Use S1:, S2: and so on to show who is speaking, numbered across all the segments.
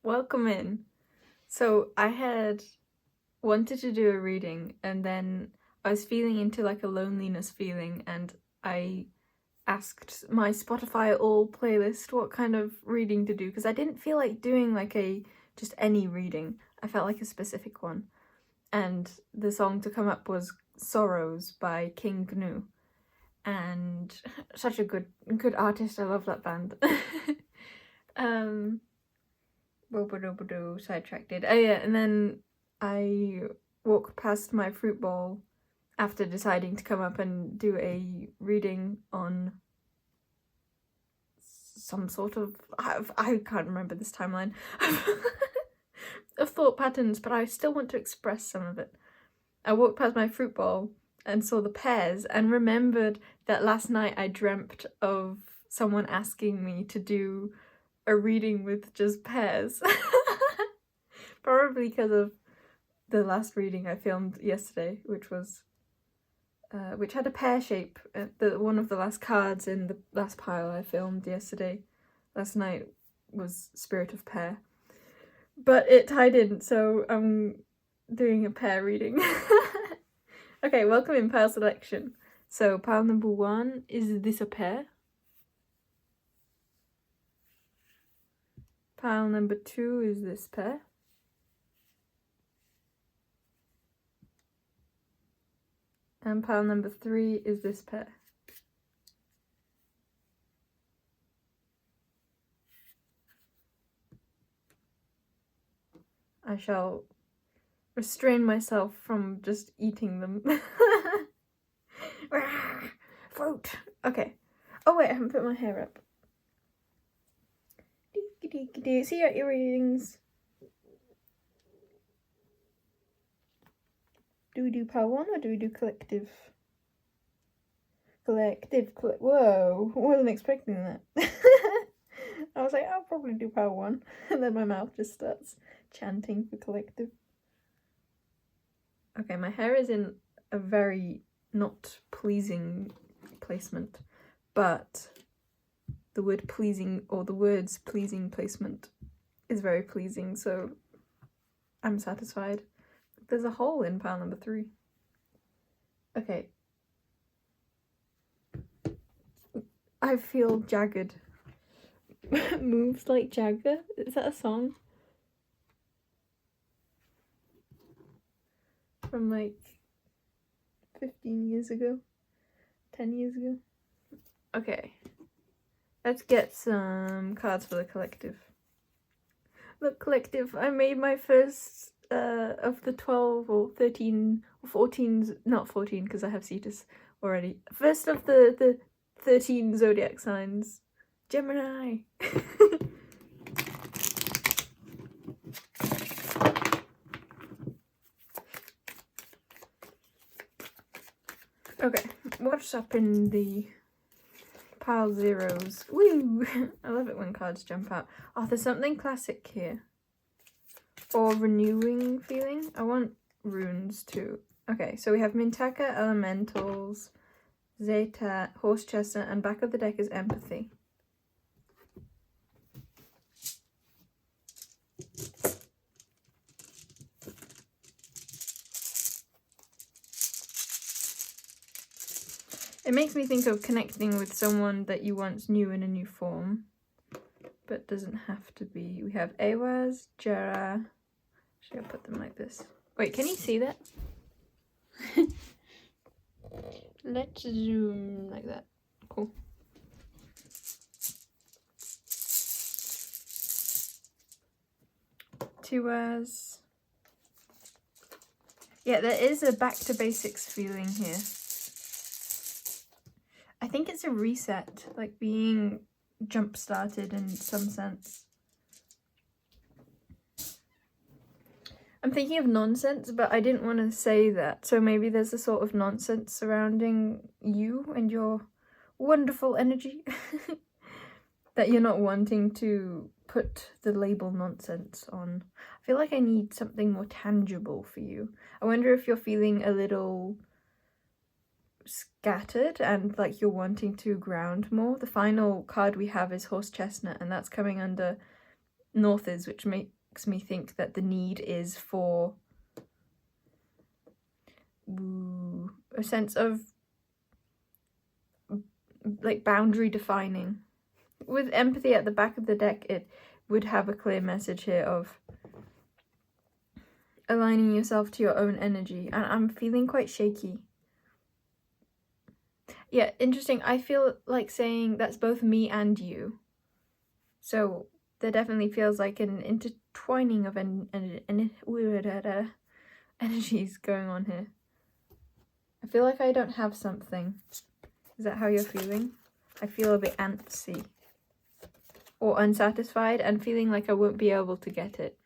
S1: welcome in. So I had wanted to do a reading and then I was feeling into like a loneliness feeling and I asked my Spotify All playlist what kind of reading to do because I didn't feel like doing like just any reading. I felt like a specific one. And the song to come up was Sorrows by King Gnu. And such a good artist. I love that band. Sidetracked. Oh yeah, and then I walked past my fruit bowl after deciding to come up and do a reading on some sort of I can't remember this timeline of thought patterns, but I still want to express some of it. I walked past my fruit bowl and saw the pears and remembered that last night I dreamt of someone asking me to do a reading with just pears. Probably because of the last reading I filmed yesterday, which had a pear shape. One of the last cards in the last pile I filmed last night was Spirit of Pear. But it tied in, so I'm doing a pear reading. Okay, welcome in pile selection. So pile number 1, is this a pear? Pile number 2, is this pear? And pile number 3, is this pear? I shall restrain myself from just eating them. Fruit! Okay. Oh wait, I haven't put my hair up. See your earrings. Do we do pile 1 or do we do collective? Whoa, I wasn't expecting that. I was like, I'll probably do pile 1. And then my mouth just starts chanting for collective. Okay, my hair is in a very not pleasing placement, but the word pleasing or the words pleasing placement is very pleasing, so I'm satisfied. There's a hole in pile number 3. Okay. I feel jagged. Moves like Jagger? Is that a song? From like 15 years ago? 10 years ago? Okay. Let's get some cards for the collective. Look, collective, I made my first of the 12 or 13 or 14, not 14 because I have Cetus already. First of the 13 zodiac signs. Gemini! Okay, what's up in the pile zeros? Woo! I love it when cards jump out. Oh, there's something classic here. Or renewing feeling. I want runes too. Okay, so we have Mintaka, Elementals, Zeta, Horse Chestnut, and back of the deck is Empathy. It makes me think of connecting with someone that you once knew in a new form, but doesn't have to be. We have Awaz, Jera. Should I put them like this? Wait, can you see that? Let's zoom like that. Cool. Tuaz. Yeah, there is a back to basics feeling here. I think it's a reset, like being jump started in some sense. I'm thinking of nonsense, but I didn't want to say that. So maybe there's a sort of nonsense surrounding you and your wonderful energy that you're not wanting to put the label nonsense on. I feel like I need something more tangible for you. I wonder if you're feeling a little scattered and like you're wanting to ground more. The final card we have is Horse Chestnut, and that's coming under Northers, which makes me think that the need is for a sense of like boundary defining. With empathy at the back of the deck, it would have a clear message here of aligning yourself to your own energy, and I'm feeling quite shaky. Yeah, interesting. I feel like saying that's both me and you. So there definitely feels like an intertwining of energies going on here. I feel like I don't have something. Is that how you're feeling? I feel a bit antsy or unsatisfied and feeling like I won't be able to get it.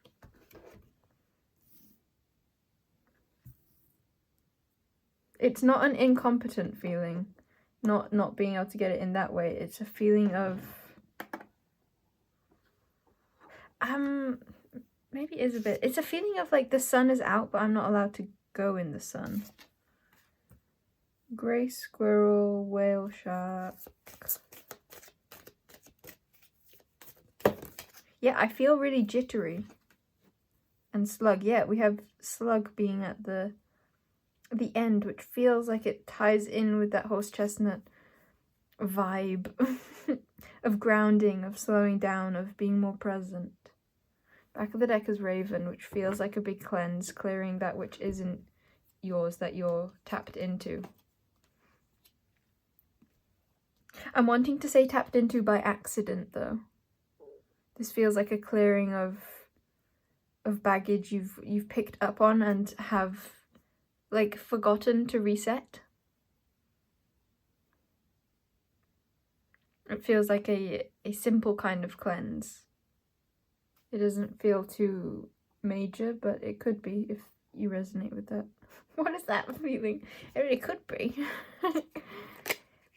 S1: It's not an incompetent feeling, not being able to get it in that way. It's a feeling of maybe it is a bit. It's a feeling of like the sun is out, but I'm not allowed to go in the sun. Grey squirrel, whale shark. Yeah, I feel really jittery. And slug. Yeah, we have slug being at the end, which feels like it ties in with that horse chestnut vibe of grounding, of slowing down, of being more present. Back of the deck is raven, which feels like a big cleanse, clearing that which isn't yours, that you're tapped into. I'm wanting to say tapped into by accident, though. This feels like a clearing of baggage you've picked up on and have like forgotten to reset. It feels like a simple kind of cleanse. It doesn't feel too major, but it could be if you resonate with that. What is that feeling? It really could be.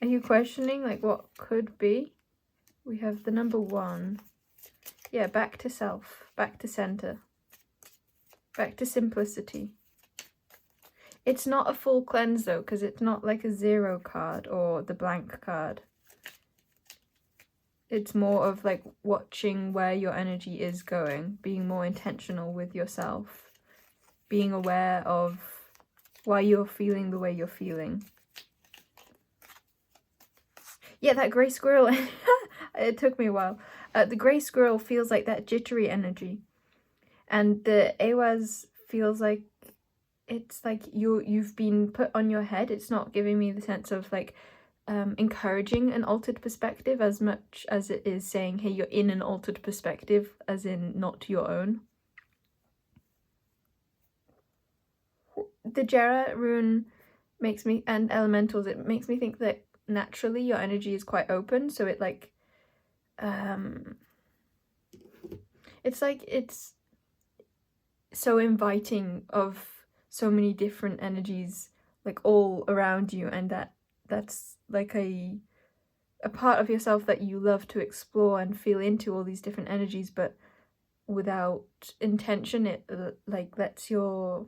S1: Are you questioning like what could be? We have the number 1. Yeah, back to self, back to center, back to simplicity. It's not a full cleanse though, because it's not like a 0 card or the blank card. It's more of like watching where your energy is going, being more intentional with yourself, being aware of why you're feeling the way you're feeling. Yeah, that grey squirrel, it took me a while. The grey squirrel feels like that jittery energy. And the Awaz feels like it's like you've been put on your head. It's not giving me the sense of like encouraging an altered perspective as much as it is saying, hey, you're in an altered perspective, as in not your own. The Jera rune makes me, and elementals, it makes me think that naturally your energy is quite open, so it like it's like it's so inviting of so many different energies like all around you, and that's like a part of yourself that you love to explore and feel into all these different energies, but without intention it like lets your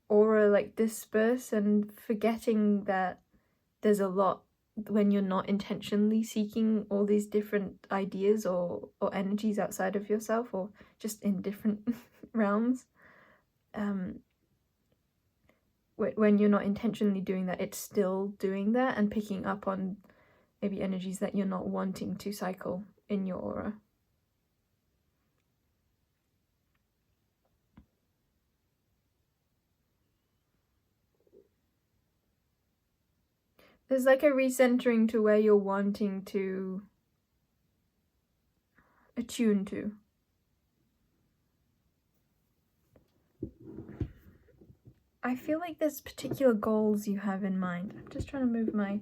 S1: aura like disperse, and forgetting that there's a lot when you're not intentionally seeking all these different ideas or energies outside of yourself or just in different realms. When you're not intentionally doing that, it's still doing that and picking up on maybe energies that you're not wanting to cycle in your aura. There's like a recentering to where you're wanting to attune to. I feel like there's particular goals you have in mind. I'm just trying to move my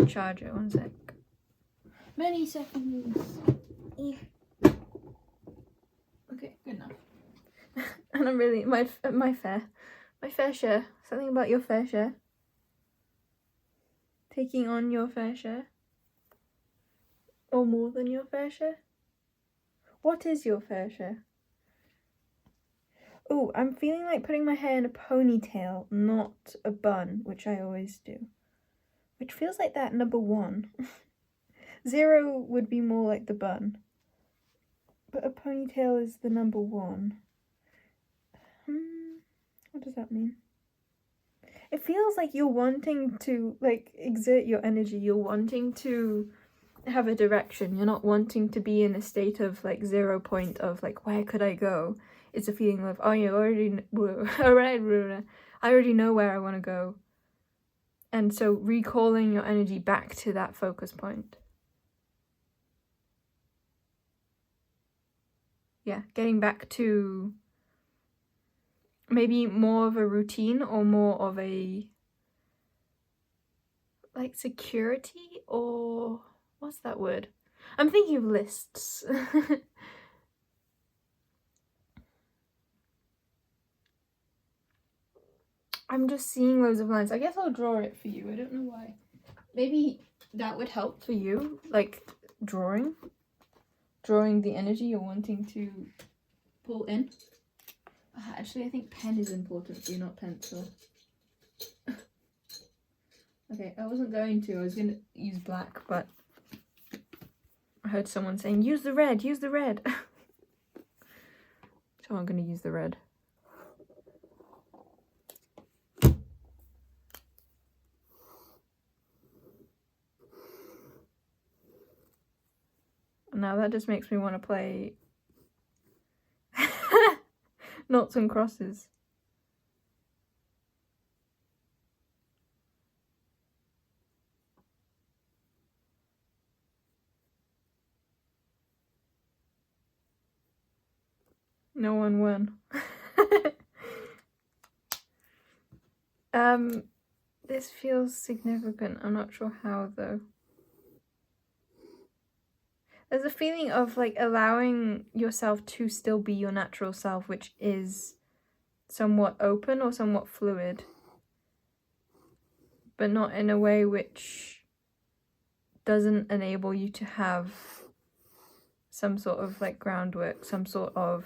S1: charger, 1 sec. Many seconds. Yeah. Okay, good enough. And I'm really, my fair share. Something about your fair share. Taking on your fair share. Or more than your fair share. What is your fair share? Oh, I'm feeling like putting my hair in a ponytail, not a bun, which I always do. Which feels like that number 1. 0 would be more like the bun. But a ponytail is the number one. What does that mean? It feels like you're wanting to like exert your energy. You're wanting to have a direction. You're not wanting to be in a state of like 0 point of like, where could I go? It's a feeling of, oh, you already I already know where I want to go. And so recalling your energy back to that focus point. Yeah, getting back to maybe more of a routine or more of a like security, or what's that word? I'm thinking of lists. I'm just seeing loads of lines. I guess I'll draw it for you. I don't know why. Maybe that would help for you, like drawing the energy you're wanting to pull in. Actually, I think pen is important for you, not pencil. Okay, I wasn't going to. I was going to use black, but I heard someone saying, use the red, use the red. So I'm going to use the red. Now that just makes me want to play noughts and crosses. No one won. This feels significant. I'm not sure how though. There's a feeling of like allowing yourself to still be your natural self, which is somewhat open or somewhat fluid, but not in a way which doesn't enable you to have some sort of like groundwork, some sort of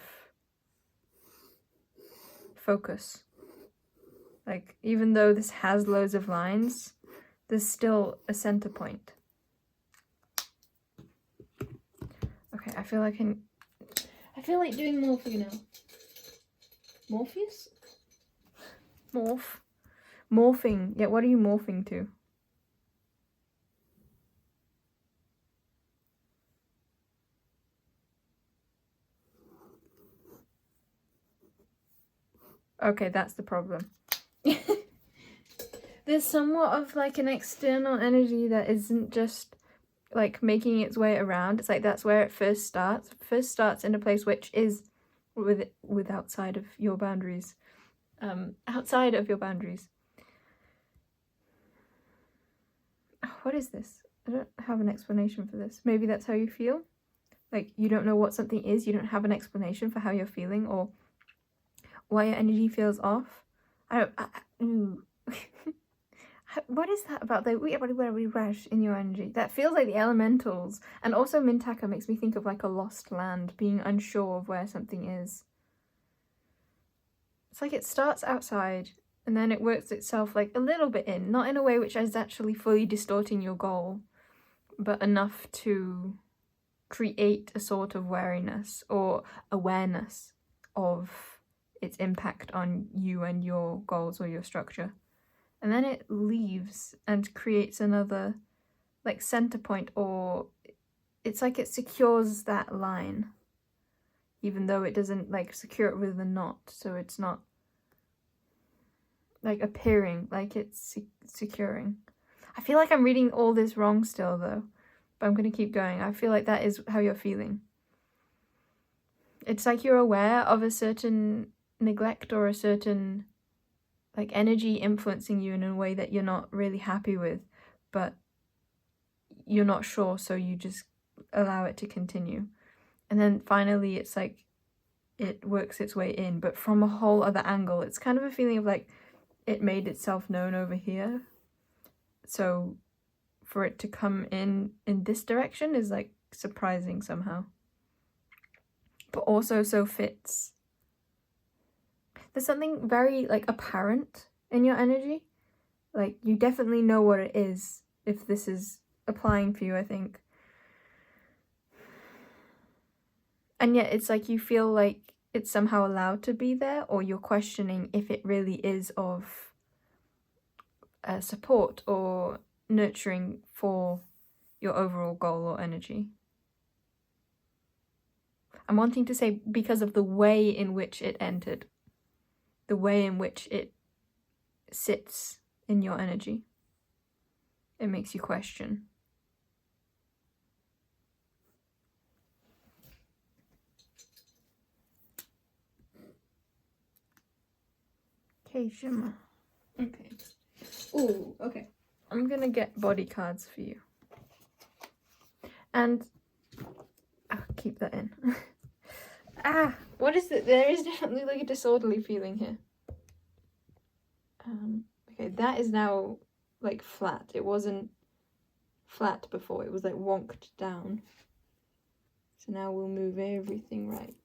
S1: focus. Like, even though this has loads of lines, there's still a center point. Okay, I feel like doing morphing now. Morpheus? Morphing. Yeah, what are you morphing to? Okay, that's the problem. There's somewhat of like an external energy that isn't just like making its way around. It's like that's where it first starts. First starts in a place which is with outside of your boundaries. Outside of your boundaries. What is this? I don't have an explanation for this. Maybe that's how you feel? Like you don't know what something is, you don't have an explanation for how you're feeling or why your energy feels off. What is that about the rush in your energy? That feels like the elementals. And also Mintaka makes me think of like a lost land, being unsure of where something is. It's like it starts outside and then it works itself like a little bit in, not in a way which is actually fully distorting your goal, but enough to create a sort of wariness or awareness of its impact on you and your goals or your structure. And then it leaves and creates another like center point, or it's like it secures that line, even though it doesn't like secure it with a knot, so it's not like appearing like it's securing. I feel like I'm reading all this wrong still though, but I'm gonna keep going. I feel like that is how you're feeling. It's like you're aware of a certain neglect or a certain like energy influencing you in a way that you're not really happy with, but you're not sure, so you just allow it to continue. And then finally it's like it works its way in, but from a whole other angle. It's kind of a feeling of like it made itself known over here, so for it to come in this direction is like surprising somehow, but also so fits. There's something very like apparent in your energy, like you definitely know what it is if this is applying for you, I think. And yet it's like you feel like it's somehow allowed to be there, or you're questioning if it really is of support or nurturing for your overall goal or energy. I'm wanting to say because of the way in which it entered, the way in which it sits in your energy. It makes you question. Okay, shimmer. Okay. Ooh, okay. I'm gonna get body cards for you. And I'll keep that in. What is it? There is definitely like a disorderly feeling here. Okay, that is now like flat. It wasn't flat before, it was like wonked down. So now we'll move everything right.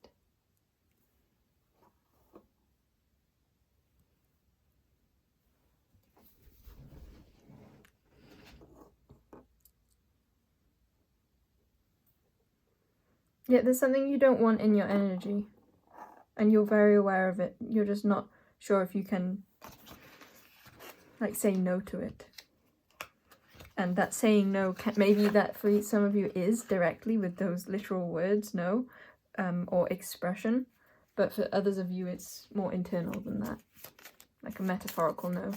S1: Yeah, there's something you don't want in your energy, and you're very aware of it. You're just not sure if you can, like, say no to it. And that saying no, maybe that for some of you is directly with those literal words, no, or expression. But for others of you, it's more internal than that, like a metaphorical no.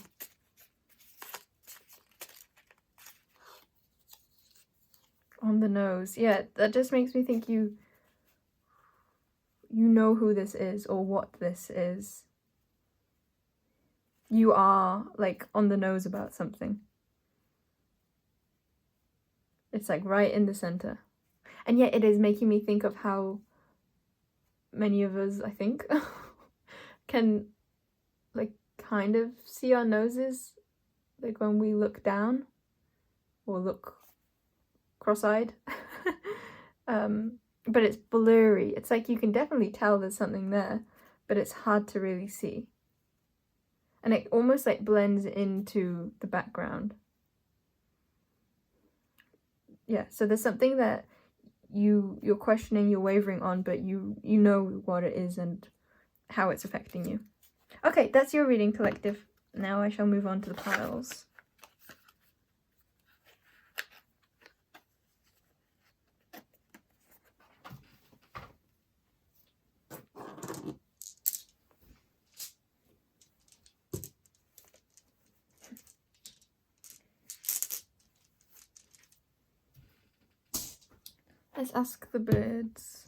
S1: On the nose, yeah, that just makes me think you know who this is or what this is. You are like on the nose about something. It's like right in the center. And yet it is making me think of how many of us, I think, can like kind of see our noses like when we look down or look cross-eyed. But it's blurry. It's like you can definitely tell there's something there, but it's hard to really see. And it almost like blends into the background. Yeah, so there's something that you're questioning, you're wavering on, but you know what it is and how it's affecting you. Okay, that's your reading, collective. Now I shall move on to the piles. Let's ask the birds.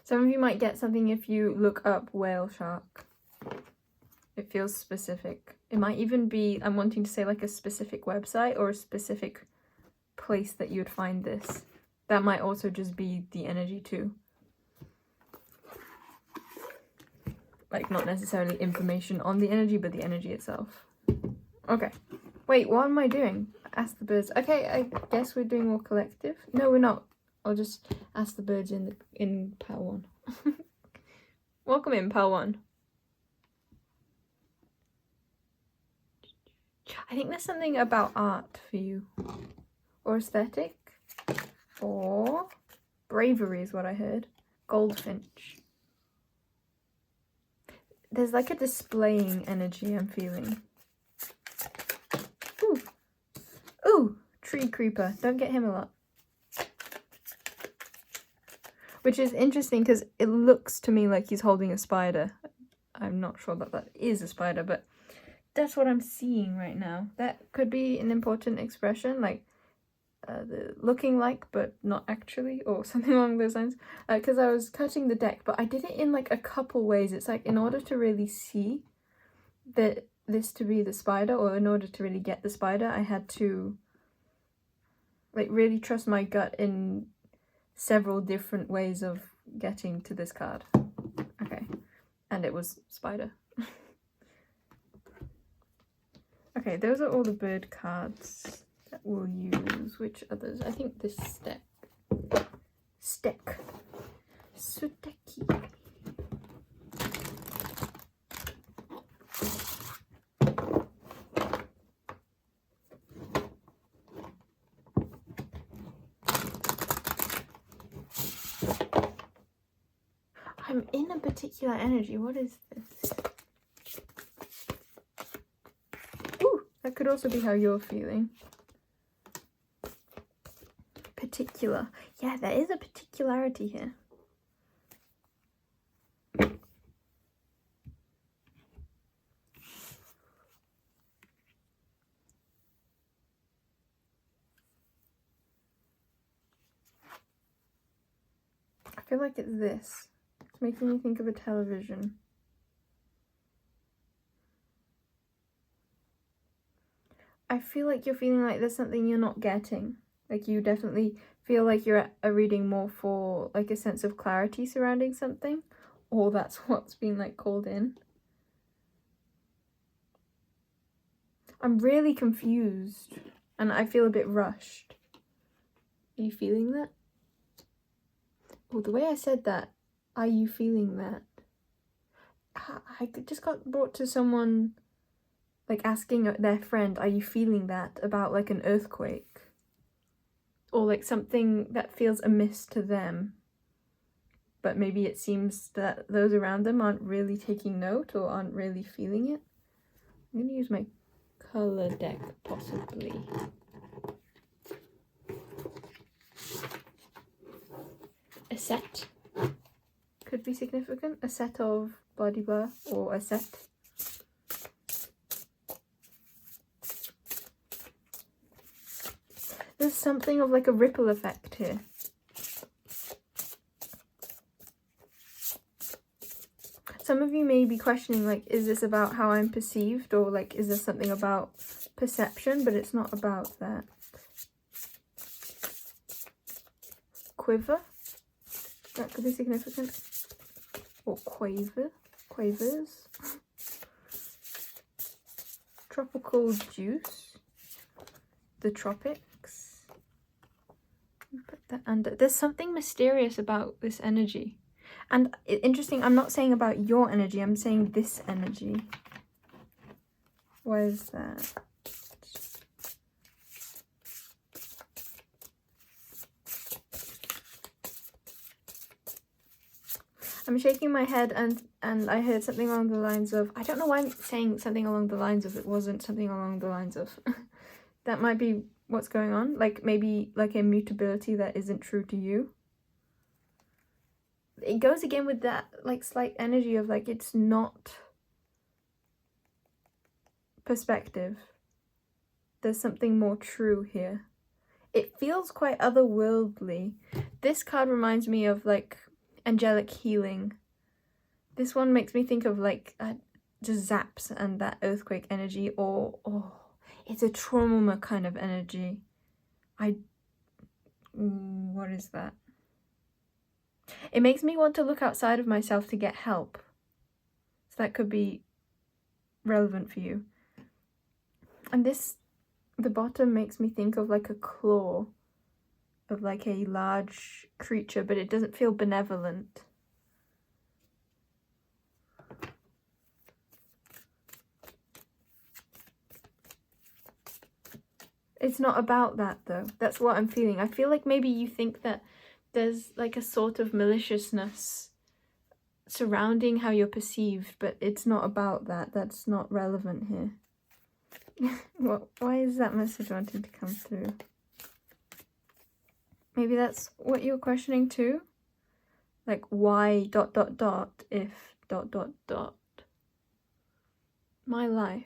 S1: Some of you might get something if you look up whale shark. It feels specific. It might even be, I'm wanting to say like a specific website or a specific place that you would find this. That might also just be the energy too. Like not necessarily information on the energy, but the energy itself. Okay. Wait, what am I doing? Ask the birds. Okay, I guess we're doing more collective. No, we're not. I'll just ask the birds in pile 1. Welcome in, pile 1. I think there's something about art for you. Or aesthetic. Or bravery is what I heard. Goldfinch. There's like a displaying energy I'm feeling. Ooh. Ooh, tree creeper. Don't get him a lot. Which is interesting because it looks to me like he's holding a spider. I'm not sure that is a spider, but that's what I'm seeing right now. That could be an important expression, like the looking like but not actually, or something along those lines. Because I was cutting the deck, but I did it in like a couple ways. It's like in order to really see that this to be the spider, or in order to really get the spider, I had to like really trust my gut in several different ways of getting to this card. Okay, and it was spider. Okay, those are all the bird cards that we'll use. Which others? I think this stick. Suteki. I'm in a particular energy. What is this? Ooh, that could also be how you're feeling. Particular. Yeah, there is a particularity here. I feel like it's this. It's making me think of a television. I feel like you're feeling like there's something you're not getting. Like you definitely feel like you're at a reading more for like a sense of clarity surrounding something, or that's what's been like called in. I'm really confused and I feel a bit rushed. Are you feeling that? Oh, the way I said that, are you feeling that? I just got brought to someone like asking their friend, are you feeling that, about like an earthquake? Or like something that feels amiss to them. But maybe it seems that those around them aren't really taking note or aren't really feeling it. I'm going to use my colour deck, possibly. A set could be significant. A set of blah de blah, or a set. There's something of like a ripple effect here. Some of you may be questioning, like, is this about how I'm perceived, or like, is this something about perception? But it's not about that. Quiver, that could be significant. Or quavers. Tropical juice, the tropics. Put that under. There's something mysterious about this energy. And interesting, I'm not saying about your energy, I'm saying this energy. Why is that? I'm shaking my head and I heard something along the lines of, I don't know why I'm saying something along the lines of, it wasn't something along the lines of. That might be what's going on. Like maybe like a mutability that isn't true to you. It goes again with that like slight energy of like, it's not perspective. There's something more true here. It feels quite otherworldly. This card reminds me of like angelic healing. This one makes me think of like just zaps and that earthquake energy, or it's a trauma kind of energy. What is that? It makes me want to look outside of myself to get help. So that could be relevant for you. And this, the bottom makes me think of like a claw of like a large creature, but it doesn't feel benevolent. It's not about that though. That's what I'm feeling. I feel like maybe you think that there's like a sort of maliciousness surrounding how you're perceived, but it's not about that. That's not relevant here. Why is that message wanting to come through? Maybe that's what you're questioning too? Like why ... if ... My life.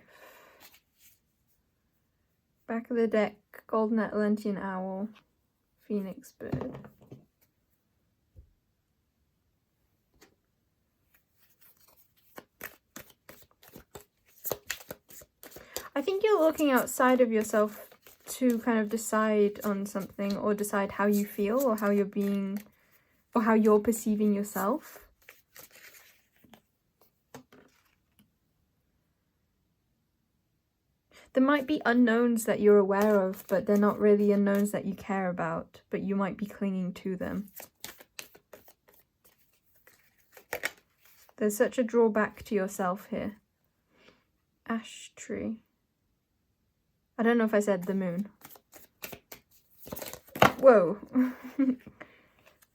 S1: Back of the deck, Golden Atlantean Owl, Phoenix Bird. I think you're looking outside of yourself to kind of decide on something, or decide how you feel, or how you're being, or how you're perceiving yourself. There might be unknowns that you're aware of, but they're not really unknowns that you care about, but you might be clinging to them. There's such a drawback to yourself here. Ash tree. I don't know if I said the moon. Whoa.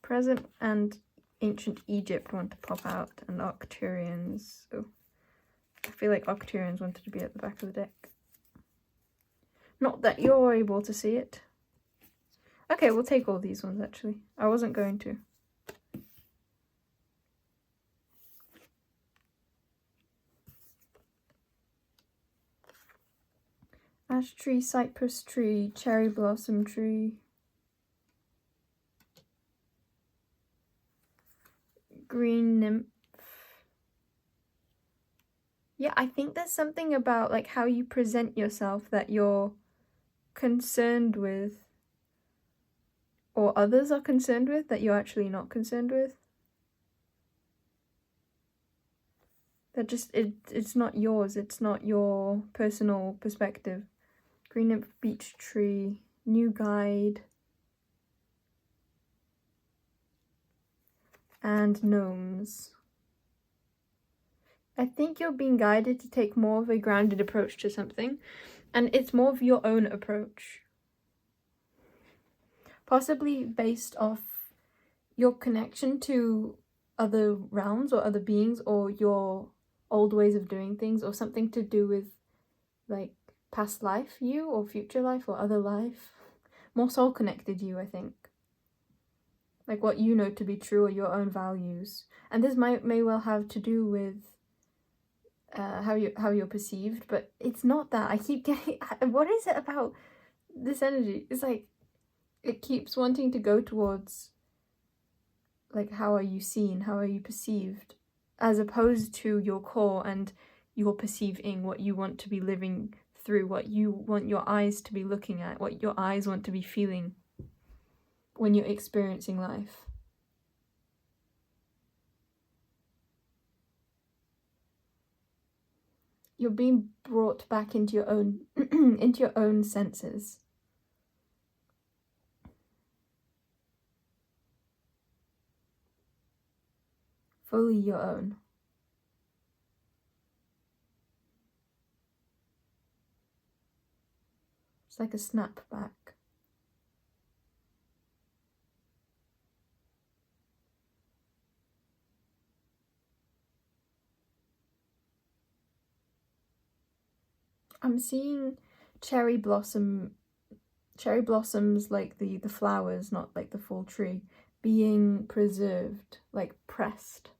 S1: Present and ancient Egypt want to pop out, and Arcturians. Oh, I feel like Arcturians wanted to be at the back of the deck. Not that you're able to see it. Okay, we'll take all these ones actually. I wasn't going to. Ash tree, cypress tree, cherry blossom tree, green nymph. Yeah, I think there's something about like how you present yourself that you're concerned with, or others are concerned with, that you're actually not concerned with. That just, it's not yours, it's not your personal perspective. Green nymph, beech tree, new guide, and gnomes. I think you're being guided to take more of a grounded approach to something, and it's more of your own approach. Possibly based off your connection to other realms or other beings, or your old ways of doing things, or something to do with like past life you, or future life, or other life. More soul connected you, I think. Like what you know to be true, or your own values. And this may well have to do with how you're perceived, but it's not that. I keep getting, what is it about this energy? It's like it keeps wanting to go towards like, how are you seen, how are you perceived, as opposed to your core and your perceiving, what you want to be living through, what you want your eyes to be looking at, what your eyes want to be feeling when you're experiencing life. You're being brought back into your own into your own senses. Fully your own. It's like a snap back. I'm seeing cherry blossoms, like the flowers, not like the full tree, being preserved, like pressed.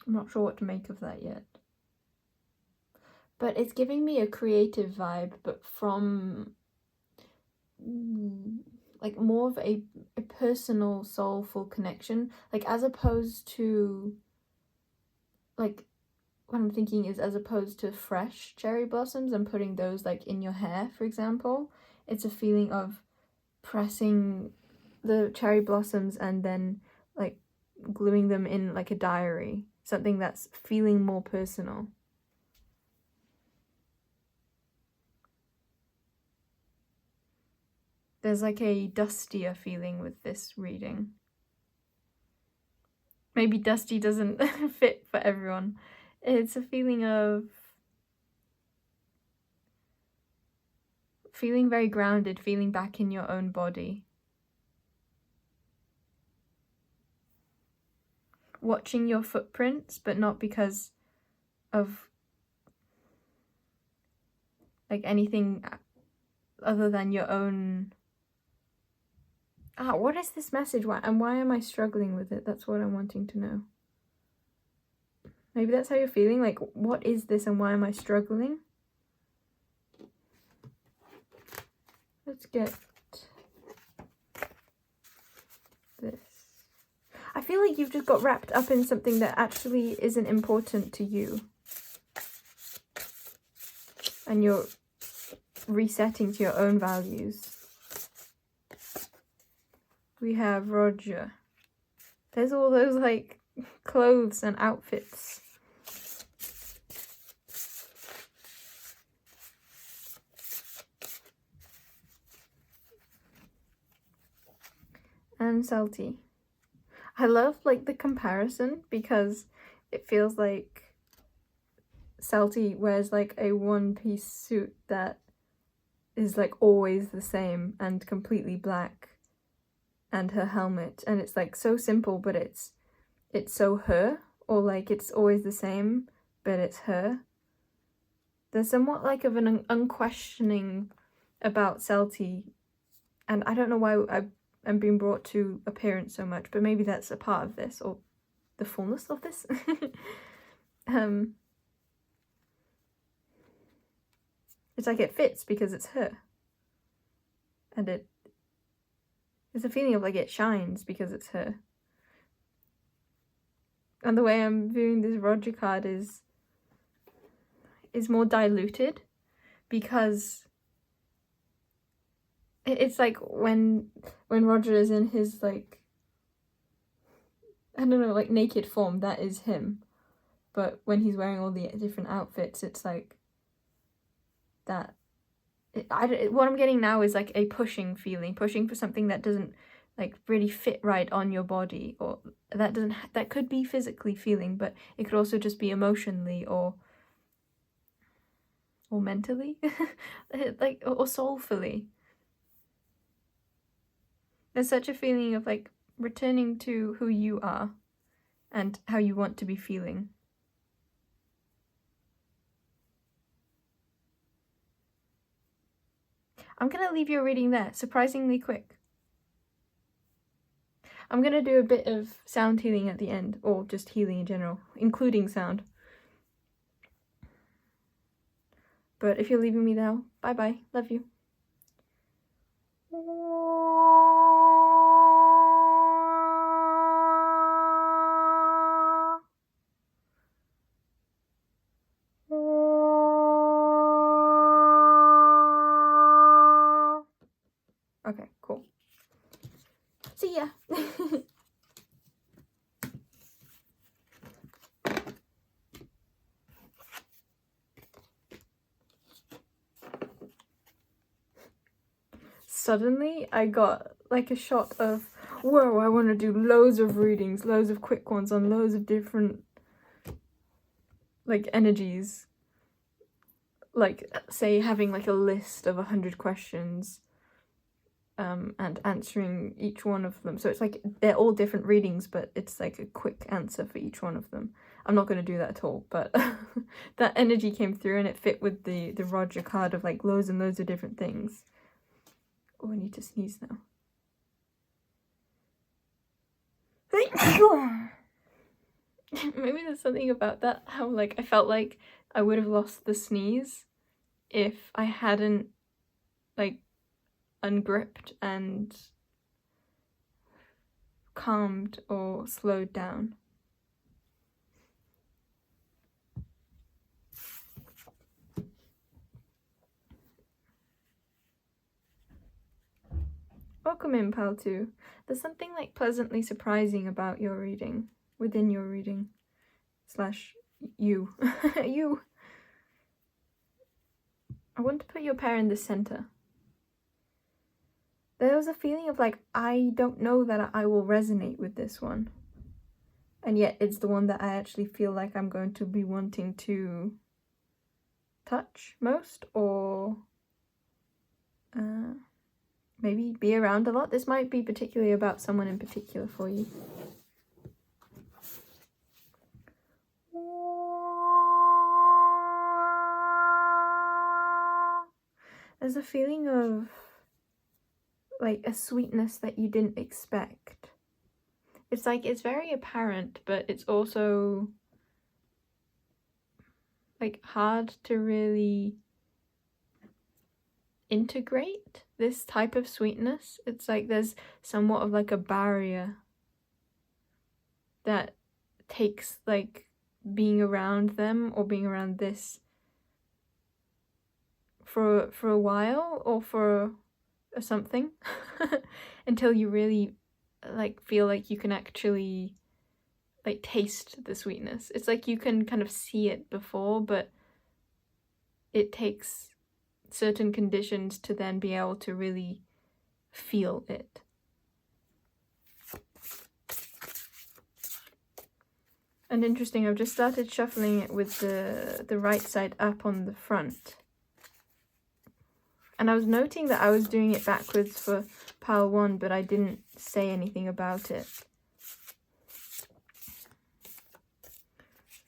S1: I'm not sure what to make of that yet. But it's giving me a creative vibe, but from like more of a personal, soulful connection, like as opposed to, like, what I'm thinking is as opposed to fresh cherry blossoms and putting those like in your hair, for example. It's a feeling of pressing the cherry blossoms and then like gluing them in like a diary, something that's feeling more personal. There's like a dustier feeling with this reading. Maybe dusty doesn't fit for everyone. It's a feeling of feeling very grounded, feeling back in your own body. Watching your footprints, but not because of like anything other than your own. What is this message? Why am I struggling with it? That's what I'm wanting to know. Maybe that's how you're feeling, like, what is this and why am I struggling? Let's get this. I feel like you've just got wrapped up in something that actually isn't important to you. And you're resetting to your own values. We have Roger. There's all those like clothes and outfits. and salty. I love like the comparison because it feels like Salty wears like a one-piece suit that is like always the same and completely black, and her helmet, and it's like so simple, but it's so her, or like it's always the same but it's her. There's somewhat like of an unquestioning about Salty, and I don't know why I'm being brought to appearance so much, but maybe that's a part of this, or the fullness of this. It's like it fits because it's her, and it's a feeling of like it shines because it's her. And the way I'm viewing this Roger card is more diluted, because it's like when Roger is in his like, I don't know, like naked form, that is him. But when he's wearing all the different outfits, it's like that. What I'm getting now is like a pushing feeling, pushing for something that doesn't like really fit right on your body, or that could be physically feeling, but it could also just be emotionally or mentally, like, or soulfully. There's such a feeling of like returning to who you are and how you want to be feeling. I'm gonna leave your reading there, surprisingly quick. I'm gonna do a bit of sound healing at the end, or just healing in general, including sound. But if you're leaving me now, bye-bye. Love you. Okay, cool. See ya. Suddenly, I got like a shot of, whoa, I want to do loads of readings, loads of quick ones on loads of different like energies. Like, say, having like a list of 100 questions, and answering each one of them. So it's like they're all different readings, but it's like a quick answer for each one of them. I'm not going to do that at all, but that energy came through and it fit with the Roger card of like loads and loads of different things. Oh, I need to sneeze now. Maybe there's something about that, how like I felt like I would have lost the sneeze if I hadn't like ungripped and calmed or slowed down. Welcome in, Pal 2. There's something like pleasantly surprising about your reading, within your reading, slash you. You. I want to put your pear in the center. There was a feeling of like, I don't know that I will resonate with this one. And yet it's the one that I actually feel like I'm going to be wanting to touch most, or maybe be around a lot. This might be particularly about someone in particular for you. There's a feeling of like a sweetness that you didn't expect. It's like, it's very apparent, but it's also like hard to really integrate this type of sweetness. It's like there's somewhat of like a barrier that takes like being around them or being around this for a while, or for something until you really like feel like you can actually like taste the sweetness. It's like you can kind of see it before, but it takes certain conditions to then be able to really feel it. And interesting, I've just started shuffling it with the right side up on the front. And I was noting that I was doing it backwards for pile 1, but I didn't say anything about it.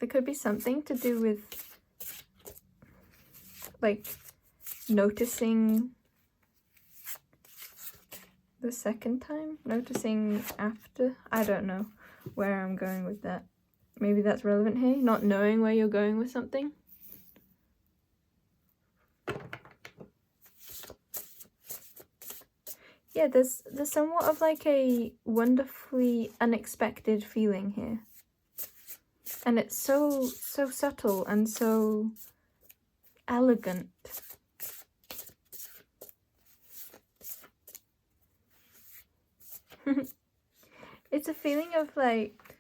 S1: There could be something to do with, like, noticing the second time? Noticing after? I don't know where I'm going with that. Maybe that's relevant here, not knowing where you're going with something. Yeah, there's somewhat of like a wonderfully unexpected feeling here. And it's so subtle and so elegant. It's a feeling of like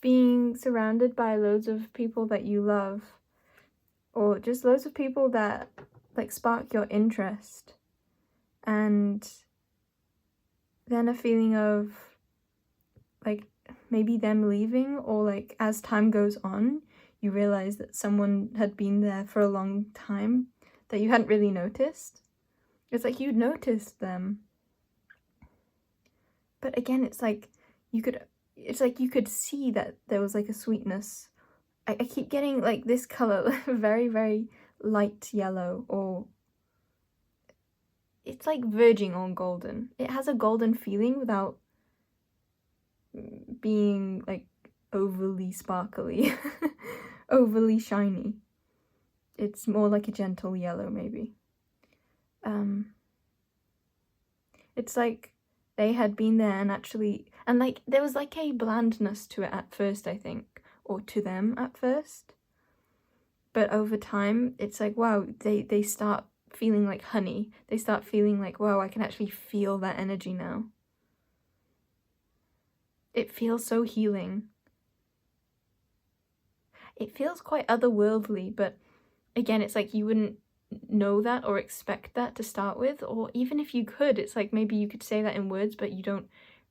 S1: being surrounded by loads of people that you love, or just loads of people that like spark your interest, and then a feeling of like maybe them leaving, or like as time goes on you realize that someone had been there for a long time that you hadn't really noticed. It's like you'd noticed them, but again it's like you could see that there was like a sweetness. I keep getting like this color, very, very light yellow, or it's like verging on golden. It has a golden feeling without being like overly sparkly, overly shiny. It's more like a gentle yellow, maybe. It's like they had been there and actually, and like there was like a blandness to it at first, I think, or to them at first. But over time, it's like, wow, they start feeling like honey. They start feeling like, wow, I can actually feel that energy now. It feels so healing. It feels quite otherworldly, but again, it's like you wouldn't know that or expect that to start with, or even if you could, it's like maybe you could say that in words, but you don't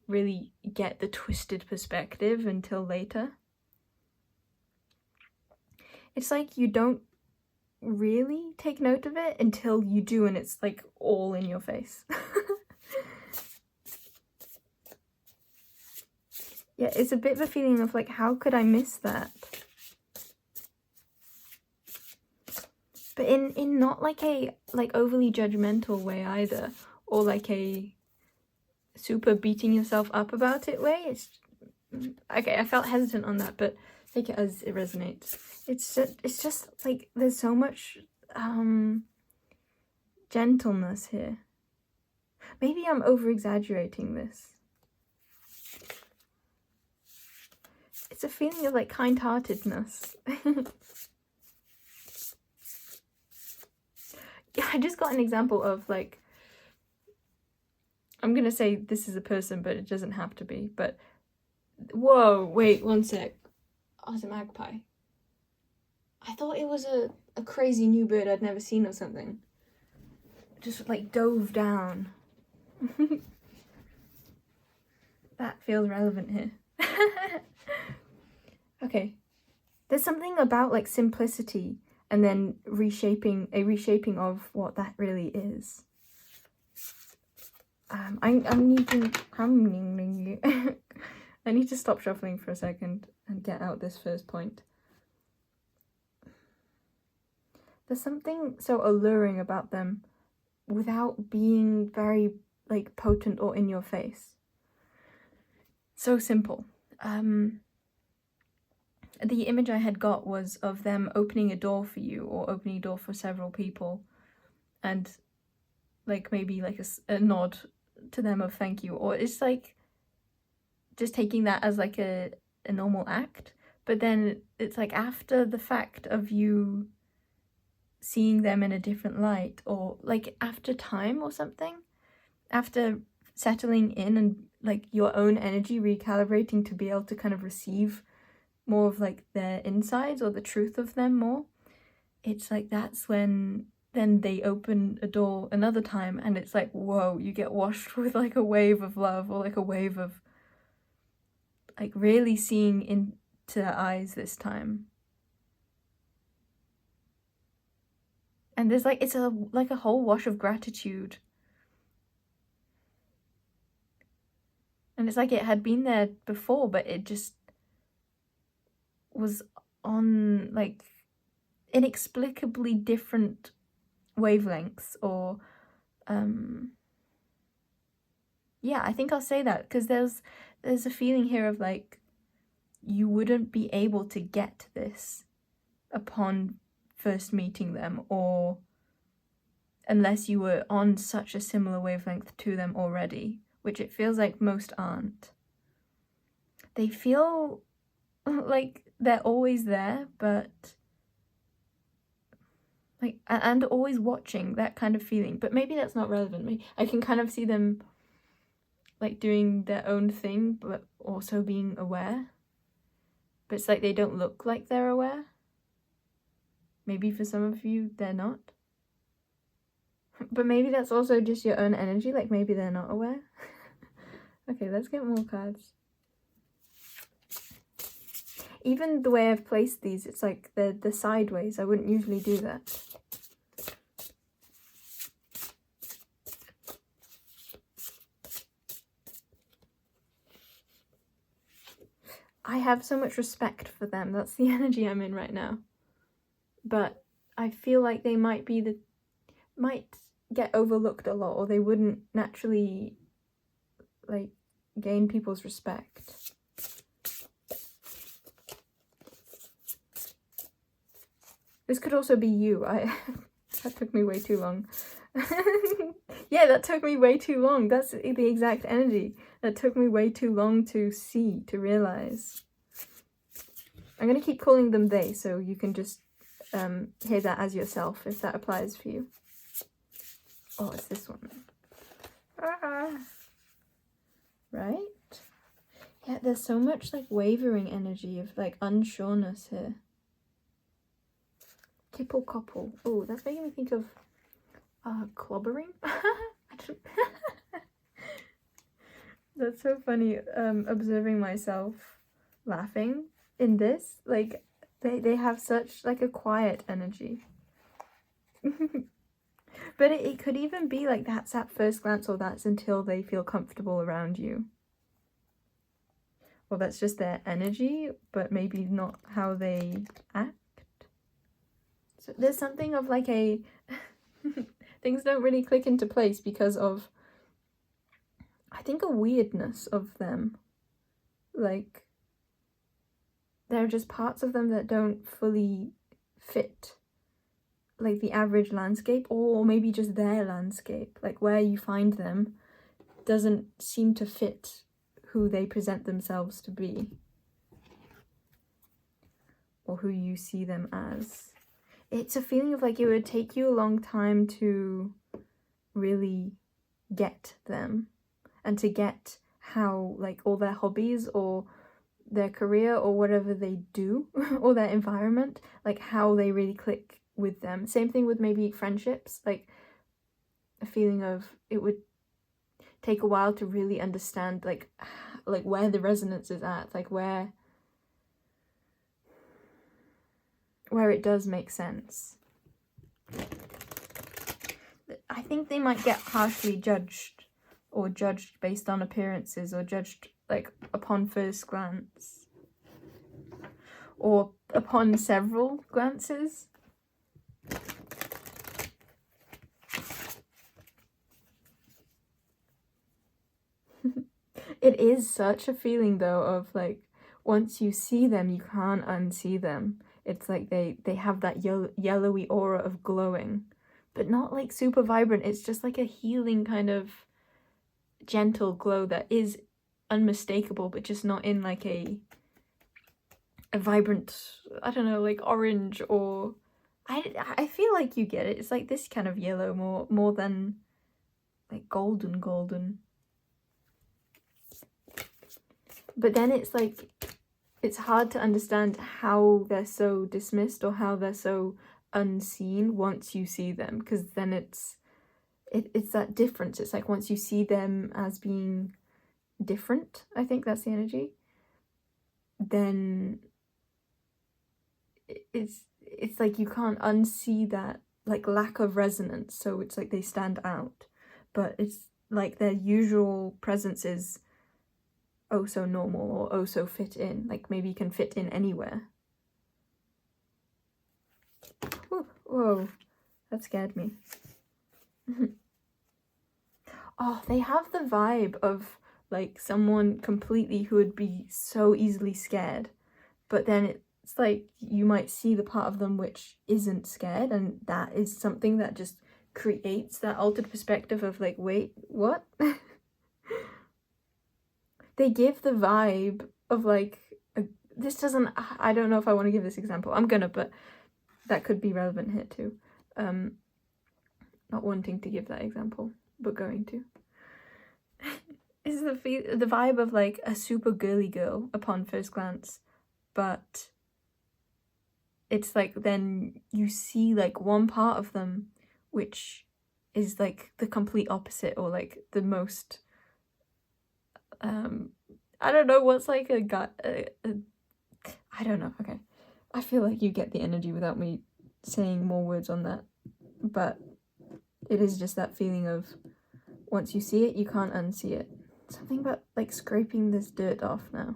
S1: really get the twisted perspective until later. It's like you don't really take note of it until you do, and it's like all in your face. Yeah, it's a bit of a feeling of like, how could I miss that? But in not like a like overly judgmental way either, or like a super beating yourself up about it way. It's okay, I felt hesitant on that, but take it as it resonates. It's just like there's so much gentleness here. Maybe I'm over exaggerating this. It's a feeling of like kind-heartedness. Yeah, I just got an example of like, I'm gonna say this is a person, but it doesn't have to be. But whoa, wait, one sec. Oh, it's a magpie. I thought it was a crazy new bird I'd never seen or something. Just like dove down. That feels relevant here. Okay. There's something about like simplicity and then reshaping of what that really is. I need to stop shuffling for a second and get out this first point. There's something so alluring about them without being very like potent or in your face. So simple. The image I had got was of them opening a door for you, or opening a door for several people, and like maybe like a nod to them of thank you, or it's like just taking that as like a normal act. But then it's like after the fact of you seeing them in a different light, or like after time or something, after settling in and like your own energy recalibrating to be able to kind of receive more of like their insides or the truth of them more, it's like that's when then they open a door another time, and it's like, whoa, you get washed with like a wave of love, or like a wave of like really seeing into their eyes this time. And there's like, it's a whole wash of gratitude. And it's like it had been there before, but it just was on like inexplicably different wavelengths, or yeah, I think I'll say that, because there's a feeling here of like you wouldn't be able to get this upon first meeting them, or unless you were on such a similar wavelength to them already, which it feels like most aren't. They feel like they're always there, but like, and always watching, that kind of feeling. But maybe that's not relevant. I can kind of see them like doing their own thing, but also being aware. But it's like they don't look like they're aware. Maybe for some of you, they're not. But maybe that's also just your own energy, like maybe they're not aware. Okay, let's get more cards. Even the way I've placed these, it's like they're sideways. I wouldn't usually do that. I have so much respect for them. That's the energy I'm in right now. But I feel like they might get overlooked a lot, or they wouldn't naturally like gain people's respect. This could also be you. That took me way too long. Yeah, that took me way too long. That's the exact energy. That took me way too long to see, to realize. I'm going to keep calling them they, so you can just hear that as yourself, if that applies for you. Oh, it's this one. Right? Yeah, there's so much like wavering energy of like unsureness here. Kipple couple. Oh, that's making me think of clobbering. That's so funny. Observing myself laughing in this, like they have such like a quiet energy. But it could even be like that's at first glance, or that's until they feel comfortable around you. Or that's just their energy, but maybe not how they act. So there's something of like a things don't really click into place because of, I think, a weirdness of them. Like there are just parts of them that don't fully fit like the average landscape, or maybe just their landscape, like where you find them doesn't seem to fit who they present themselves to be, or who you see them as. It's a feeling of like it would take you a long time to really get them, and to get how like all their hobbies or their career or whatever they do or their environment, like how they really click with them. Same thing with maybe friendships, like a feeling of it would take a while to really understand like where the resonance is at, like where it does make sense. I think they might get harshly judged, or judged based on appearances, or judged like upon first glance, or upon several glances. It is such a feeling though of like once you see them you can't unsee them. It's like they have that yellowy aura of glowing, but not like super vibrant. It's just like a healing kind of gentle glow that is unmistakable, but just not in like a vibrant, I don't know, like orange, or I feel like you get it. It's like this kind of yellow more than like golden. But then it's like it's hard to understand how they're so dismissed, or how they're so unseen once you see them, because then it's that difference. It's like once you see them as being different, I think that's the energy, then it's like you can't unsee that like lack of resonance, so it's like they stand out, but it's like their usual presence is oh so normal or oh so fit in, like maybe you can fit in anywhere. Whoa, that scared me. Oh, they have the vibe of like someone completely who would be so easily scared, but then it's like you might see the part of them which isn't scared, and that is something that just creates that altered perspective of like, wait, what? They give the vibe of like this doesn't, I don't know if I want to give this example. I'm gonna, but that could be relevant here too. Not wanting to give that example, but going to. Is the vibe of like a super girly girl upon first glance, but it's like then you see like one part of them which is like the complete opposite, or like the most I don't know what's like a guy I don't know. Okay, I feel like you get the energy without me saying more words on that, but it is just that feeling of once you see it, you can't unsee it. Something about like scraping this dirt off now.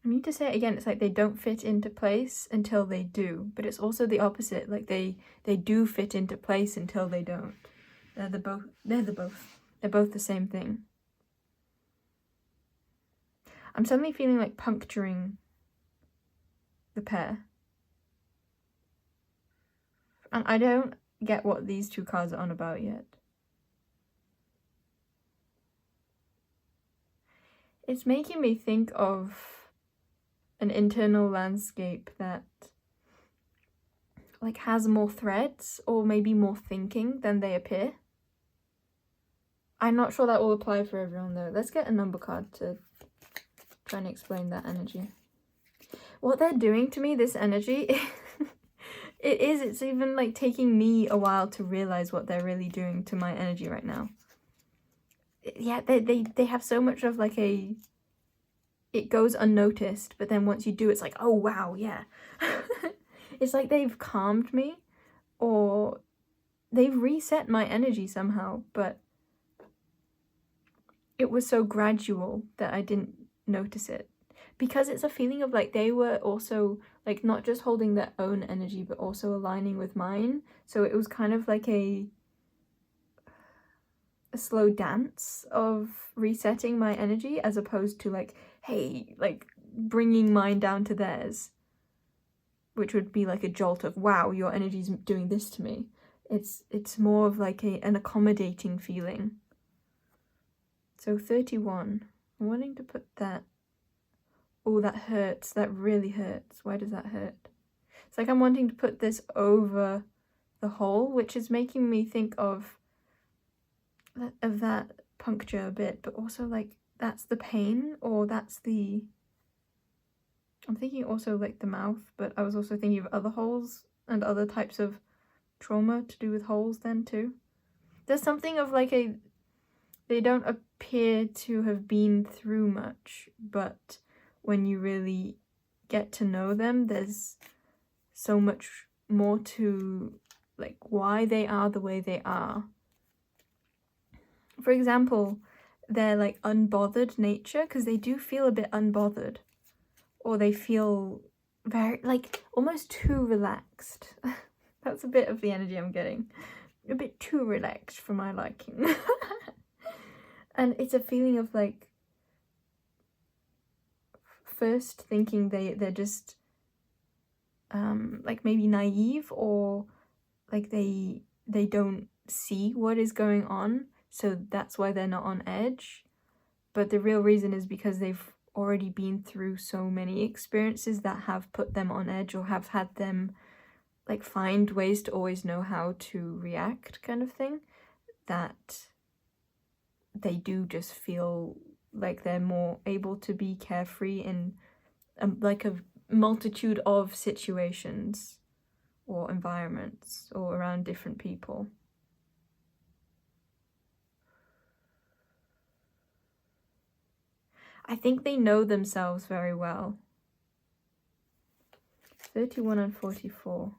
S1: I need to say it again, it's like they don't fit into place until they do, but it's also the opposite, like they do fit into place until they don't. They're both the same thing. I'm suddenly feeling like puncturing the pear. And I don't get what these two cards are on about yet. It's making me think of an internal landscape that like has more threads or maybe more thinking than they appear. I'm not sure that will apply for everyone though. Let's get a number card to try and explain that energy. What they're doing to me, this energy, it's even like taking me a while to realize what they're really doing to my energy right now. Yeah, they have so much of like a, it goes unnoticed, but then once you do, it's like, oh wow, yeah. It's like they've calmed me, or they've reset my energy somehow, but it was so gradual that I didn't notice it. Because it's a feeling of like they were also like not just holding their own energy, but also aligning with mine. So it was kind of like a slow dance of resetting my energy, as opposed to like, hey, like bringing mine down to theirs, which would be like a jolt of, wow, your energy's doing this to me. It's more of like an accommodating feeling. So 31, I'm wanting to put that. Oh, that hurts. That really hurts. Why does that hurt? It's like I'm wanting to put this over the hole, which is making me think of that puncture a bit, but also like that's the pain, or that's the, I'm thinking also like the mouth, but I was also thinking of other holes and other types of trauma to do with holes then too. There's something of like they don't appear to have been through much, but when you really get to know them, there's so much more to like why they are the way they are. For example, their like unbothered nature, because they do feel a bit unbothered, or they feel very like almost too relaxed. That's a bit of the energy I'm getting. A bit too relaxed for my liking. And it's a feeling of like first thinking they're just like maybe naive, or like they don't see what is going on, so that's why they're not on edge. But the real reason is because they've already been through so many experiences that have put them on edge, or have had them like find ways to always know how to react, kind of thing, that they do just feel like they're more able to be carefree in like a multitude of situations. or environments or around different people. I think they know themselves very well. 31 and 44.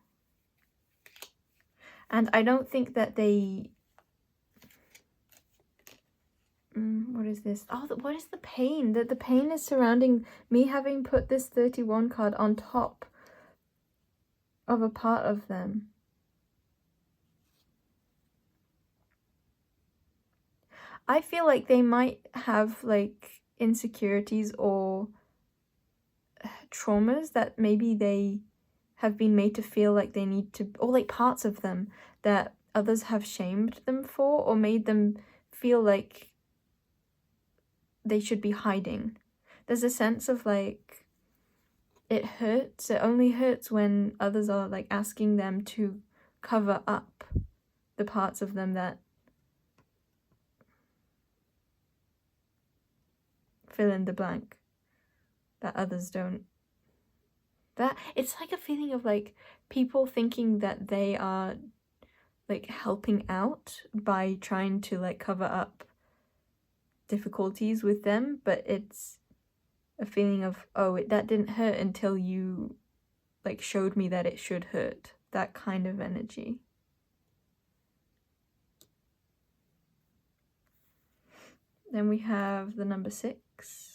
S1: And I don't think that they... what is this? Oh, what is the pain? That the pain is surrounding me having put this 31 card on top of a part of them. I feel like they might have like insecurities or traumas that maybe they have been made to feel like they need to, or like parts of them that others have shamed them for or made them feel like they should be hiding. There's a sense of like, it hurts. It only hurts when others are like asking them to cover up the parts of them that fill in the blank that others don't. That it's like a feeling of like people thinking that they are like helping out by trying to like cover up difficulties with them, but it's a feeling of, oh, that didn't hurt until you like showed me that it should hurt. That kind of energy. Then we have the number 6.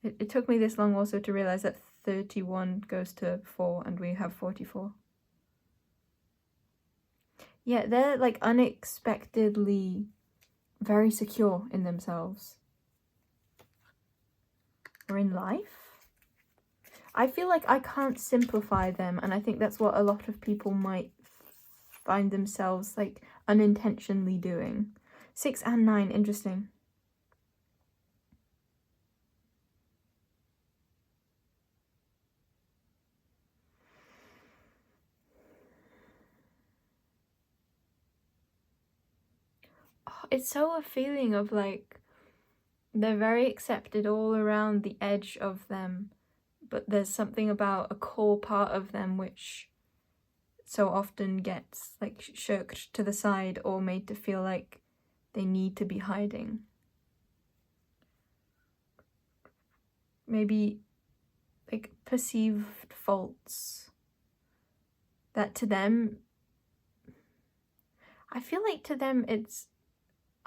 S1: It took me this long also to realize that 31 goes to 4 and we have 44. Yeah, they're like unexpectedly very secure in themselves. Or in life. I feel like I can't simplify them, and I think that's what a lot of people might find themselves like unintentionally doing. 6 and 9, interesting. It's so a feeling of like they're very accepted all around the edge of them, but there's something about a core part of them which so often gets like shirked to the side or made to feel like they need to be hiding. Maybe like perceived faults that to them, I feel like to them it's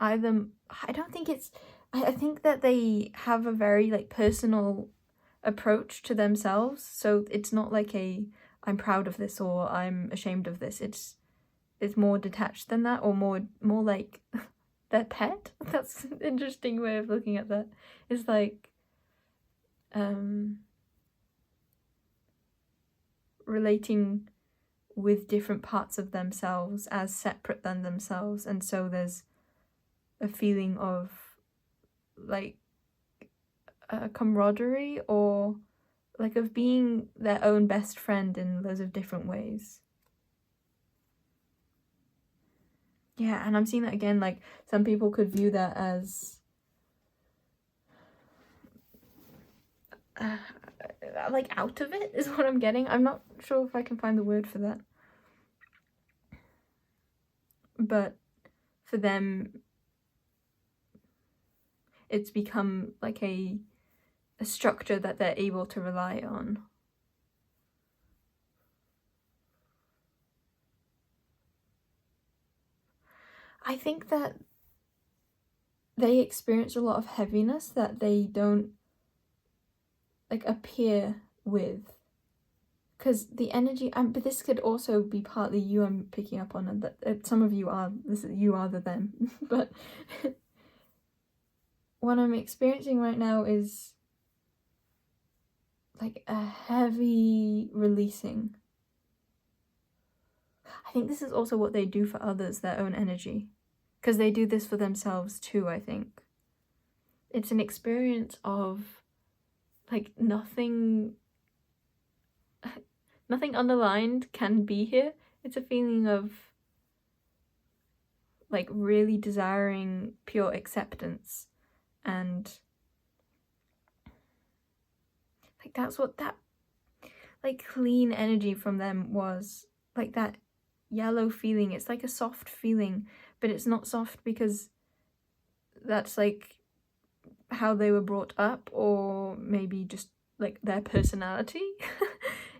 S1: either, I don't think it's, I think that they have a very like personal approach to themselves, so it's not like a I'm proud of this or I'm ashamed of this. It's more detached than that, or more like their pet. That's an interesting way of looking at that. It's like relating with different parts of themselves as separate than themselves, and so there's a feeling of like a camaraderie or like of being their own best friend in loads of different ways. Yeah, and I'm seeing that again, like some people could view that as like out of it is what I'm getting. I'm not sure if I can find the word for that. But for them, it's become like a structure that they're able to rely on. I think that they experience a lot of heaviness that they don't like appear with, because the energy, but this could also be partly you I'm picking up on, and that some of you are, you are the them, but what I'm experiencing right now is like a heavy releasing. I think this is also what they do for others, their own energy, because they do this for themselves too, I think. It's an experience of like nothing underlined can be here. It's a feeling of like really desiring pure acceptance, and like that's what that like clean energy from them was like that yellow feeling. It's like a soft feeling, but it's not soft because that's like how they were brought up, or maybe just like their personality.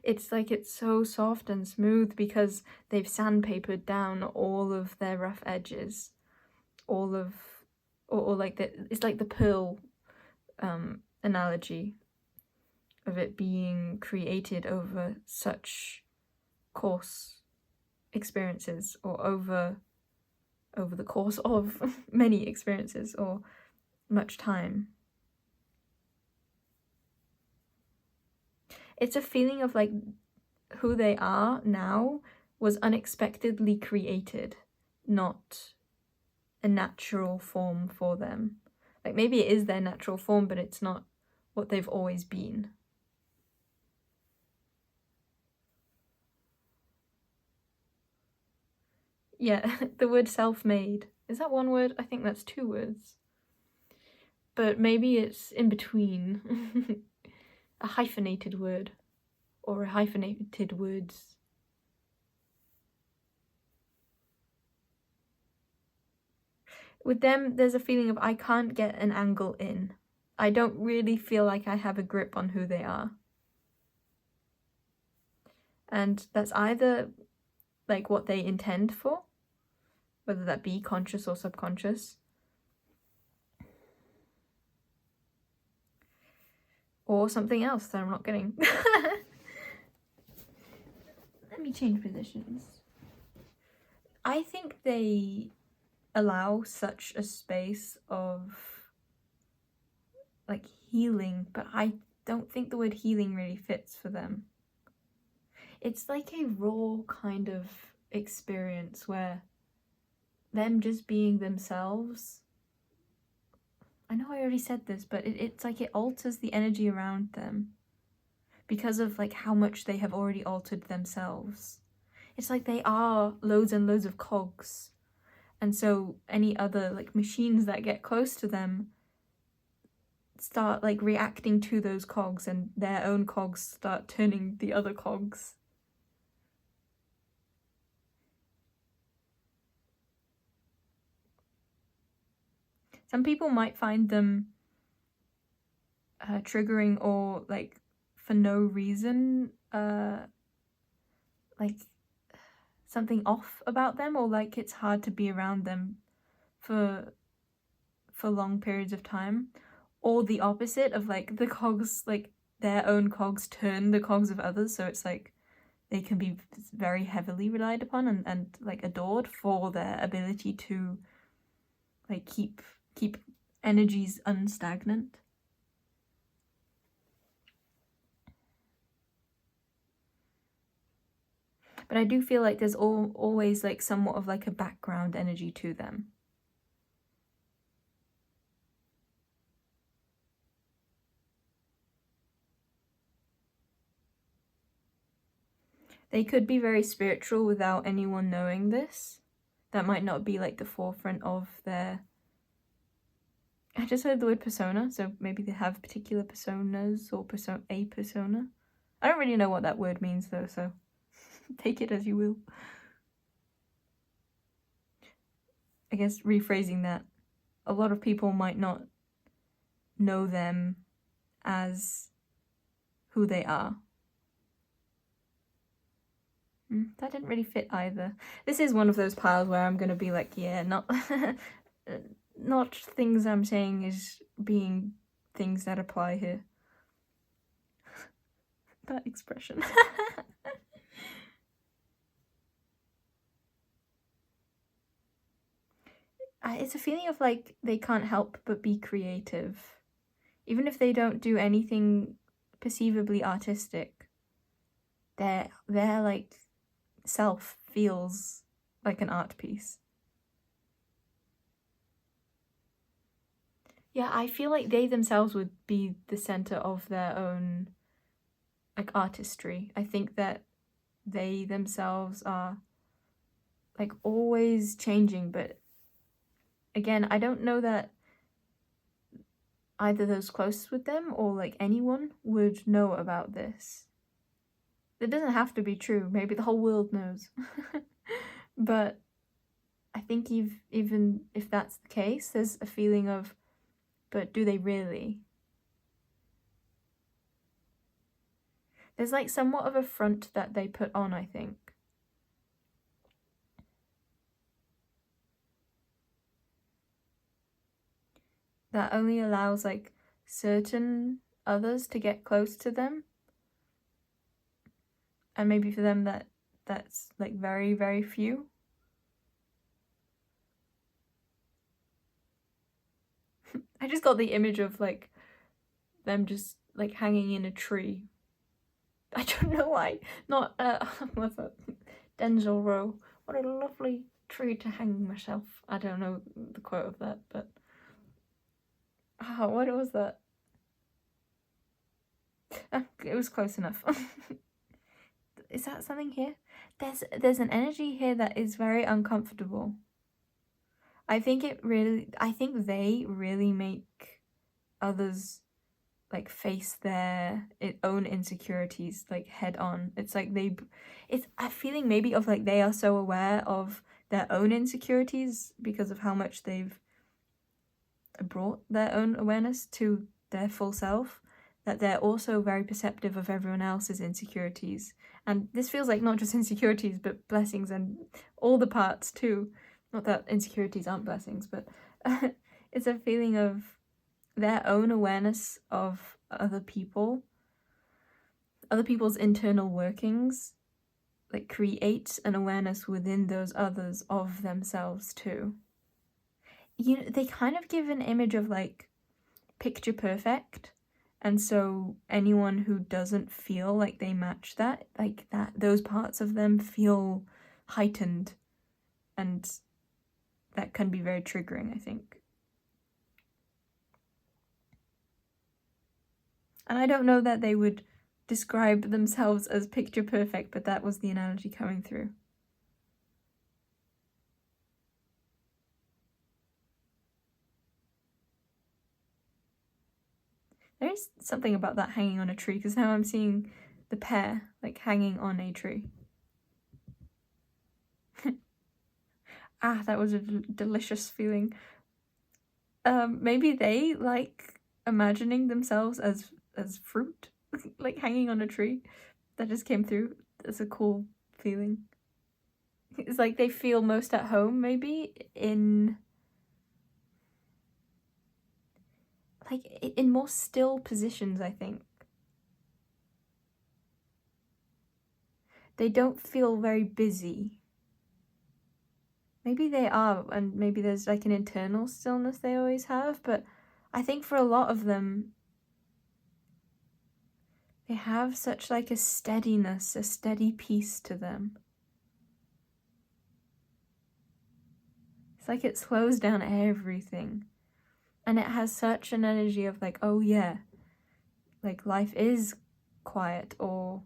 S1: It's like it's so soft and smooth because they've sandpapered down all of their rough edges, all of, or like it's like the pearl analogy of it being created over such coarse experiences, or over the course of many experiences or much time. It's a feeling of like who they are now was unexpectedly created, not a natural form for them. Like maybe it is their natural form, but it's not what they've always been. Yeah, the word self-made. Is that one word? I think that's two words. But maybe it's in between. A hyphenated word. Or hyphenated words. With them, there's a feeling of I can't get an angle in. I don't really feel like I have a grip on who they are. And that's either like what they intend for, whether that be conscious or subconscious, or something else that I'm not getting. Let me change positions. I think they allow such a space of like healing, but I don't think the word healing really fits for them. It's like a raw kind of experience where them just being themselves, I know I already said this, but it's like it alters the energy around them because of like how much they have already altered themselves. It's like they are loads and loads of cogs, and so any other like machines that get close to them start like reacting to those cogs, and their own cogs start turning the other cogs. Some people might find them triggering, or like for no reason, like something off about them, or like it's hard to be around them for long periods of time, or the opposite of like the cogs, like their own cogs turn the cogs of others, so it's like they can be very heavily relied upon and like adored for their ability to like keep energies unstagnant. But I do feel like there's always like somewhat of like a background energy to them. They could be very spiritual without anyone knowing this. That might not be like the forefront of their... I just heard the word persona, so maybe they have particular personas or a persona. I don't really know what that word means though, so take it as you will. I guess rephrasing that, a lot of people might not know them as who they are. That didn't really fit either. This is one of those piles where I'm gonna be like, yeah, not things I'm saying is being things that apply here. That expression. It's a feeling of like they can't help but be creative. Even if they don't do anything perceivably artistic, their like self feels like an art piece. Yeah, I feel like they themselves would be the center of their own like artistry. I think that they themselves are like always changing, but again, I don't know that either those close with them or like anyone would know about this. It doesn't have to be true. Maybe the whole world knows. But I think even if that's the case, there's a feeling of, but do they really? There's like somewhat of a front that they put on, I think. That only allows like certain others to get close to them. And maybe for them that's like very, very few. I just got the image of like them just like hanging in a tree. I don't know why. Not what's that? Denzel Rowe. What a lovely tree to hang myself. I don't know the quote of that, but what was that? It was close enough. Is that something here? There's an energy here that is very uncomfortable. I think they really make others like face their own insecurities like head on. It's like it's a feeling maybe of like they are so aware of their own insecurities because of how much they've brought their own awareness to their full self, that they're also very perceptive of everyone else's insecurities. And this feels like not just insecurities, but blessings and all the parts too. Not that insecurities aren't blessings, but it's a feeling of their own awareness of other people's internal workings, like creates an awareness within those others of themselves too. You know, they kind of give an image of like picture perfect, and so anyone who doesn't feel like they match that, like that, those parts of them feel heightened, and that can be very triggering, I think. And I don't know that they would describe themselves as picture perfect, but that was the analogy coming through. There is something about that hanging on a tree, because now I'm seeing the pear like hanging on a tree. That was a delicious feeling. Maybe they like imagining themselves as fruit, like hanging on a tree. That just came through. That's a cool feeling. It's like they feel most at home, maybe in more still positions, I think. They don't feel very busy. Maybe they are, and maybe there's like an internal stillness they always have, but I think for a lot of them, they have such like a steadiness, a steady peace to them. It's like it slows down everything. And it has such an energy of like, oh yeah, like life is quiet, or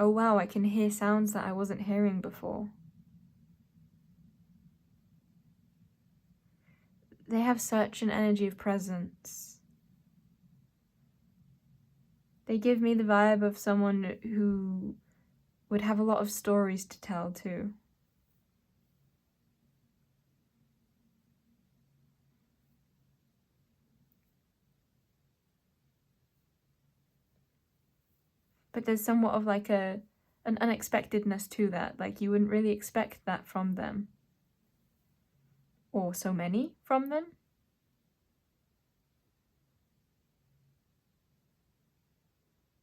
S1: oh wow, I can hear sounds that I wasn't hearing before. They have such an energy of presence. They give me the vibe of someone who would have a lot of stories to tell too. But there's somewhat of like an unexpectedness to that. Like you wouldn't really expect that from them. Or so many from them.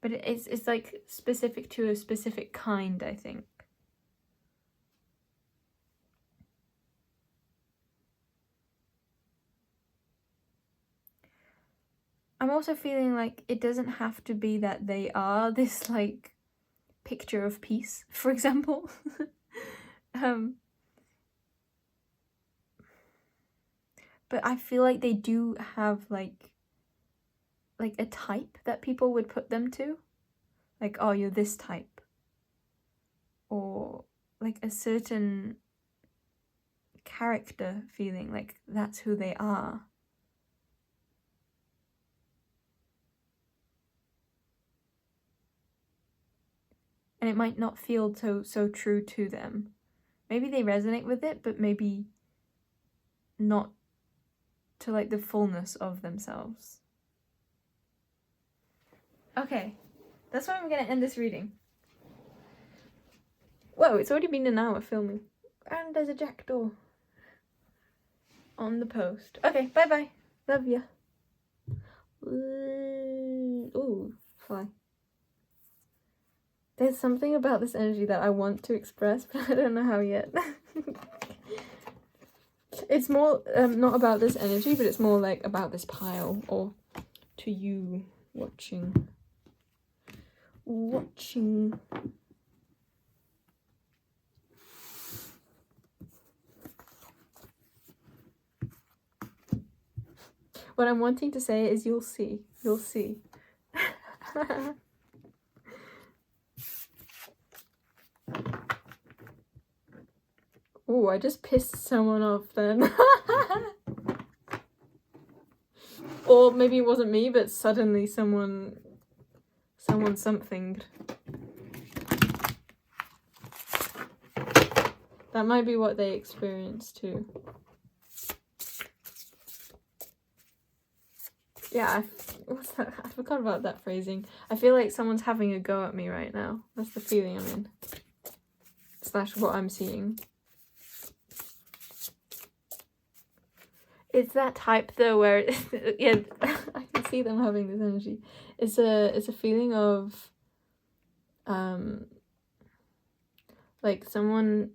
S1: But it's like specific to a specific kind, I think. I'm also feeling like it doesn't have to be that they are this like picture of peace, for example. But I feel like they do have like a type that people would put them to. Like, oh, you're this type. Or like a certain character feeling, like that's who they are. and it might not feel so true to them. Maybe they resonate with it, but maybe not to like the fullness of themselves. Okay, that's why I'm gonna end this reading. Whoa, it's already been an hour filming. And there's a jackdaw on the post. Okay, bye-bye. Love ya. Ooh, fly. There's something about this energy that I want to express, but I don't know how yet. It's more not about this energy, but it's more like about this pile, or to you watching. What I'm wanting to say is you'll see. You'll see. Oh, I just pissed someone off then. Or maybe it wasn't me, but suddenly someone somethinged. That might be what they experienced too. Yeah, what's that? I forgot about that phrasing. I feel like someone's having a go at me right now. That's the feeling I'm in. / what I'm seeing. It's that type though where yeah, I can see them having this energy. It's a feeling of like someone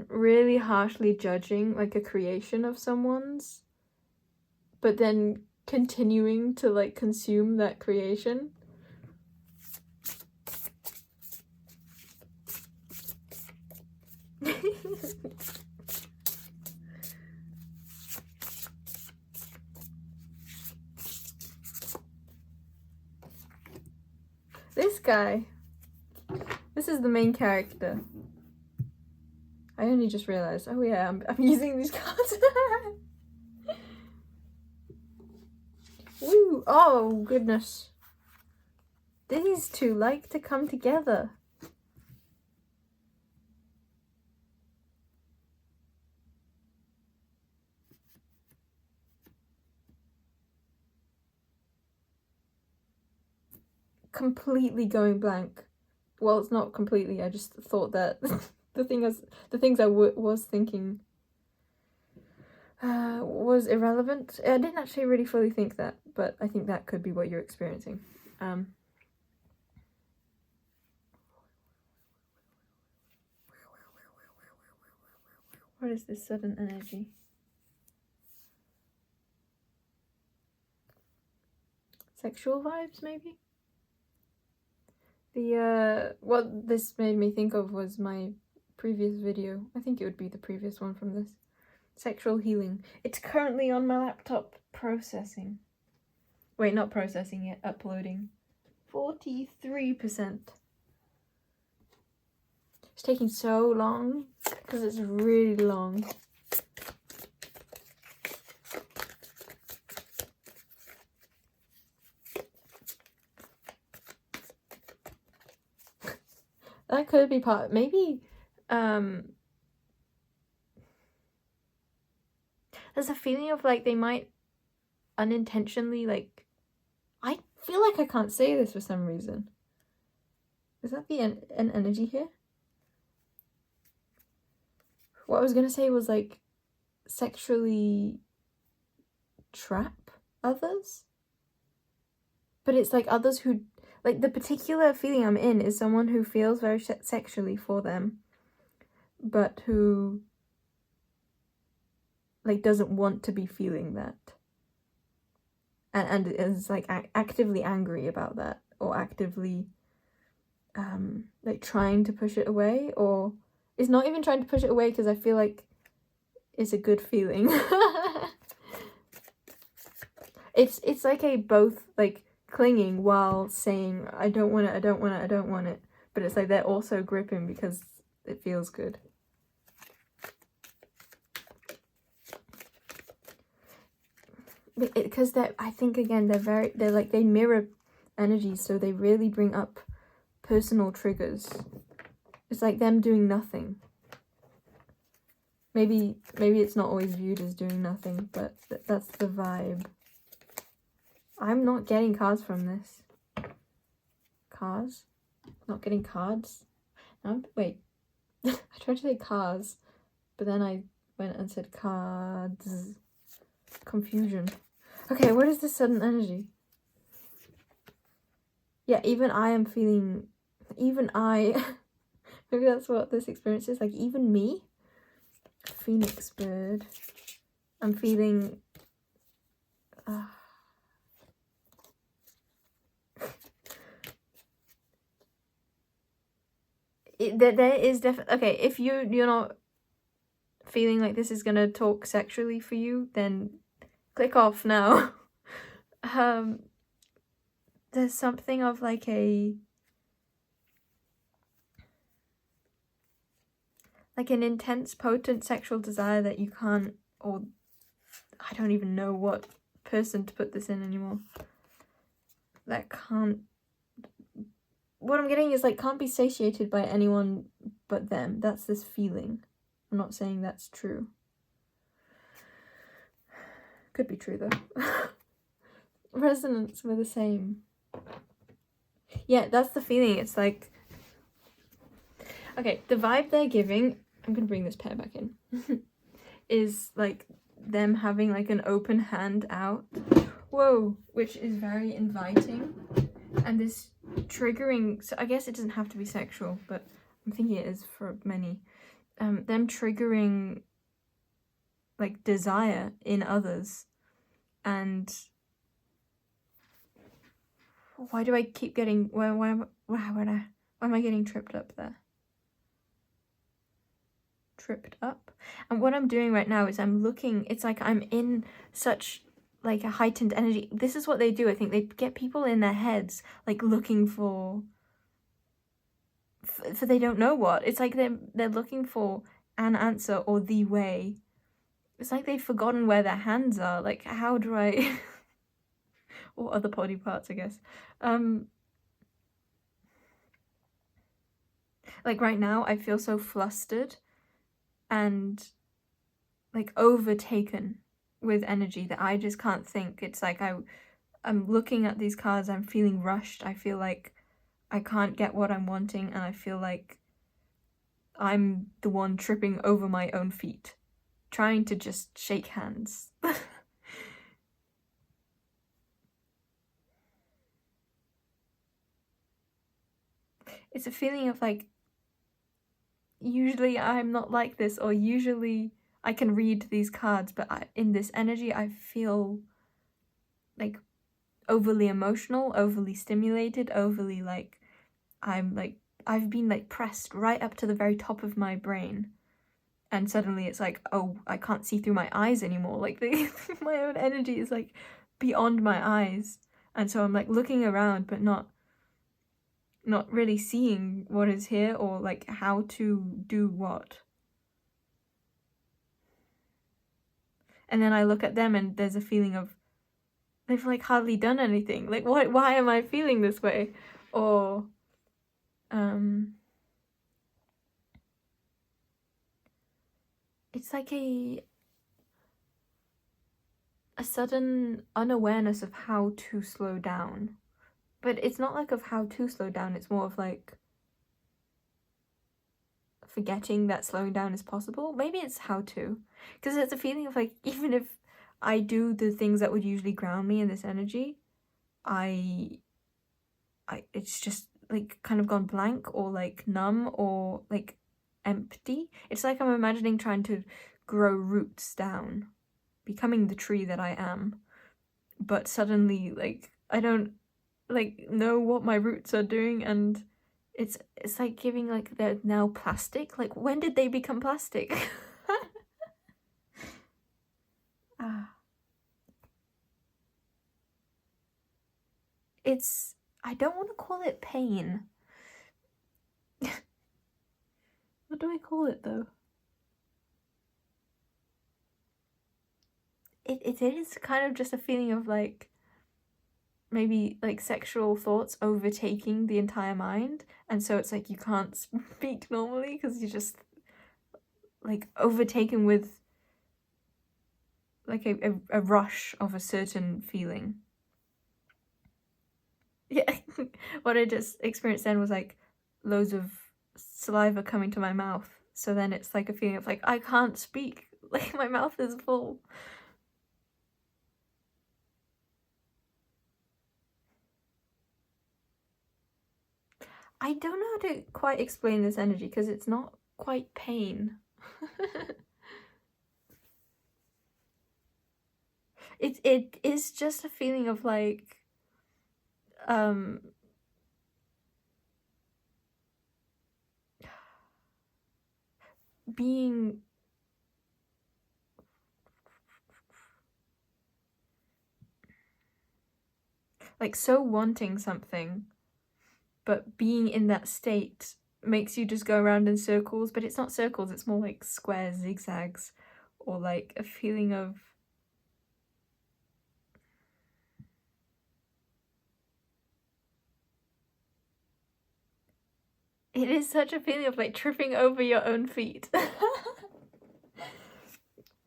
S1: really harshly judging like a creation of someone's, but then continuing to like consume that creation. This guy. This is the main character. I only just realized. Oh yeah, I'm using these cards. Woo! Oh goodness. These two like to come together. Completely going blank. Well, it's not completely. I just thought that the things I was thinking was irrelevant. I didn't actually really fully think that, but I think that could be what you're experiencing. What is this sudden energy? Sexual vibes, maybe? What this made me think of was my previous video. I think it would be the previous one from this. Sexual healing. It's currently on my laptop processing. Wait, not processing yet, uploading. 43%. It's taking so long because it's really long. That could be part. Maybe there's a feeling of like they might unintentionally like. I feel like I can't say this for some reason. Is that the an energy here? What I was gonna say was like sexually trap others, but it's like others who like the particular feeling I'm in is someone who feels very sexually for them, but who like doesn't want to be feeling that, and is like actively angry about that, or actively like trying to push it away, or is not even trying to push it away because I feel like it's a good feeling. It's like a both like clinging while saying I don't want it, I don't want it, I don't want it, but it's like they're also gripping because it feels good. Because I think again they're like they mirror energies, so they really bring up personal triggers. It's like them doing nothing. Maybe it's not always viewed as doing nothing, but that's the vibe. I'm not getting cards from this. Cars? Not getting cards? No, wait. I tried to say cars, but then I went and said cards. Confusion. Okay, what is this sudden energy? Yeah, even I am feeling... Even I... Maybe that's what this experience is. Like, even me? Phoenix bird. I'm feeling... there is definitely... Okay, if you're not feeling like this is gonna talk sexually for you, then click off now. There's something of like an intense, potent sexual desire that you can't, or I don't even know what person to put this in anymore. That can't... What I'm getting is like can't be satiated by anyone but them. That's this feeling. I'm not saying that's true. Could be true though. Resonance were the same. Yeah, that's the feeling. It's like... Okay, the vibe they're giving... I'm gonna bring this pear back in. Is like them having like an open hand out. Whoa, which is very inviting. And this triggering... So I guess it doesn't have to be sexual, but I'm thinking it is for many. Them triggering like desire in others. And why do I keep getting... Why am I getting tripped up there? Tripped up? And what I'm doing right now is I'm looking... It's like I'm in such like a heightened energy. This is what they do. I think they get people in their heads like looking for they don't know what. It's like they're looking for an answer or the way. It's like they've forgotten where their hands are. Like, how do I... or other body parts, I guess. Like right now I feel so flustered and like overtaken with energy that I just can't think. It's like I'm looking at these cards, I'm feeling rushed, I feel like I can't get what I'm wanting, and I feel like I'm the one tripping over my own feet, trying to just shake hands. It's a feeling of like, usually I'm not like this, or usually I can read these cards, but in this energy I feel like overly emotional, overly stimulated, overly like I've been like pressed right up to the very top of my brain, and suddenly it's like, oh, I can't see through my eyes anymore. Like my own energy is like beyond my eyes, and so I'm like looking around but not really seeing what is here or like how to do what. And then I look at them and there's a feeling of they've like hardly done anything. Like, why am I feeling this way? Or it's like a sudden unawareness of how to slow down. But it's not like of how to slow down, it's more of like forgetting that slowing down is possible. Maybe it's how to. Because it's a feeling of like, even if I do the things that would usually ground me in this energy, it's just like kind of gone blank or like numb or like empty. It's like I'm imagining trying to grow roots down, becoming the tree that I am, but suddenly like I don't like know what my roots are doing, and it's like giving like they're now plastic. Like, when did they become plastic? It's... I don't want to call it pain. What do I call it though? It is kind of just a feeling of like maybe like sexual thoughts overtaking the entire mind, and so it's like you can't speak normally because you're just like overtaken with like a rush of a certain feeling. Yeah. What I just experienced then was like loads of saliva coming to my mouth, so then it's like a feeling of like I can't speak, like my mouth is full. I don't know how to quite explain this energy because it's not quite pain. It is just a feeling of like um being like so wanting something, but being in that state makes you just go around in circles, but it's not circles, it's more like squares, zigzags, or like a feeling of it is such a feeling of like tripping over your own feet.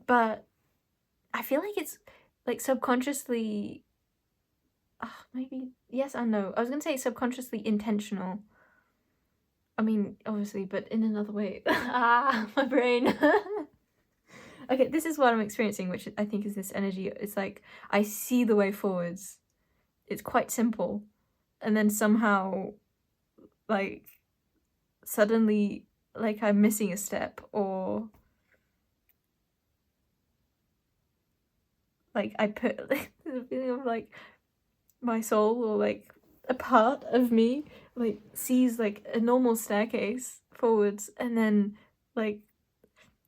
S1: But I feel like it's like subconsciously maybe yes and no. I was gonna say subconsciously intentional. I mean, obviously, but in another way. My brain. Okay, this is what I'm experiencing, which I think is this energy. It's like I see the way forwards. It's quite simple. And then somehow, like, suddenly, like, I'm missing a step, or like, I put, like, the feeling of, like, my soul, or, like, a part of me, like, sees, like, a normal staircase forwards, and then, like,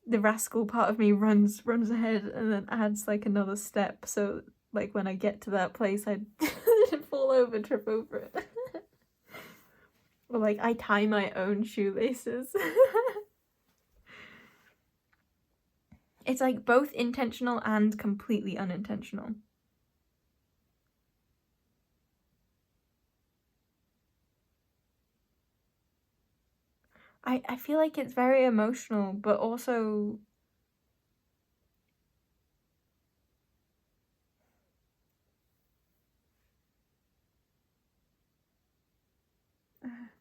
S1: the rascal part of me runs ahead and then adds like another step, so like when I get to that place I fall over, trip over it. Or like I tie my own shoelaces. It's like both intentional and completely unintentional. I feel like it's very emotional, but also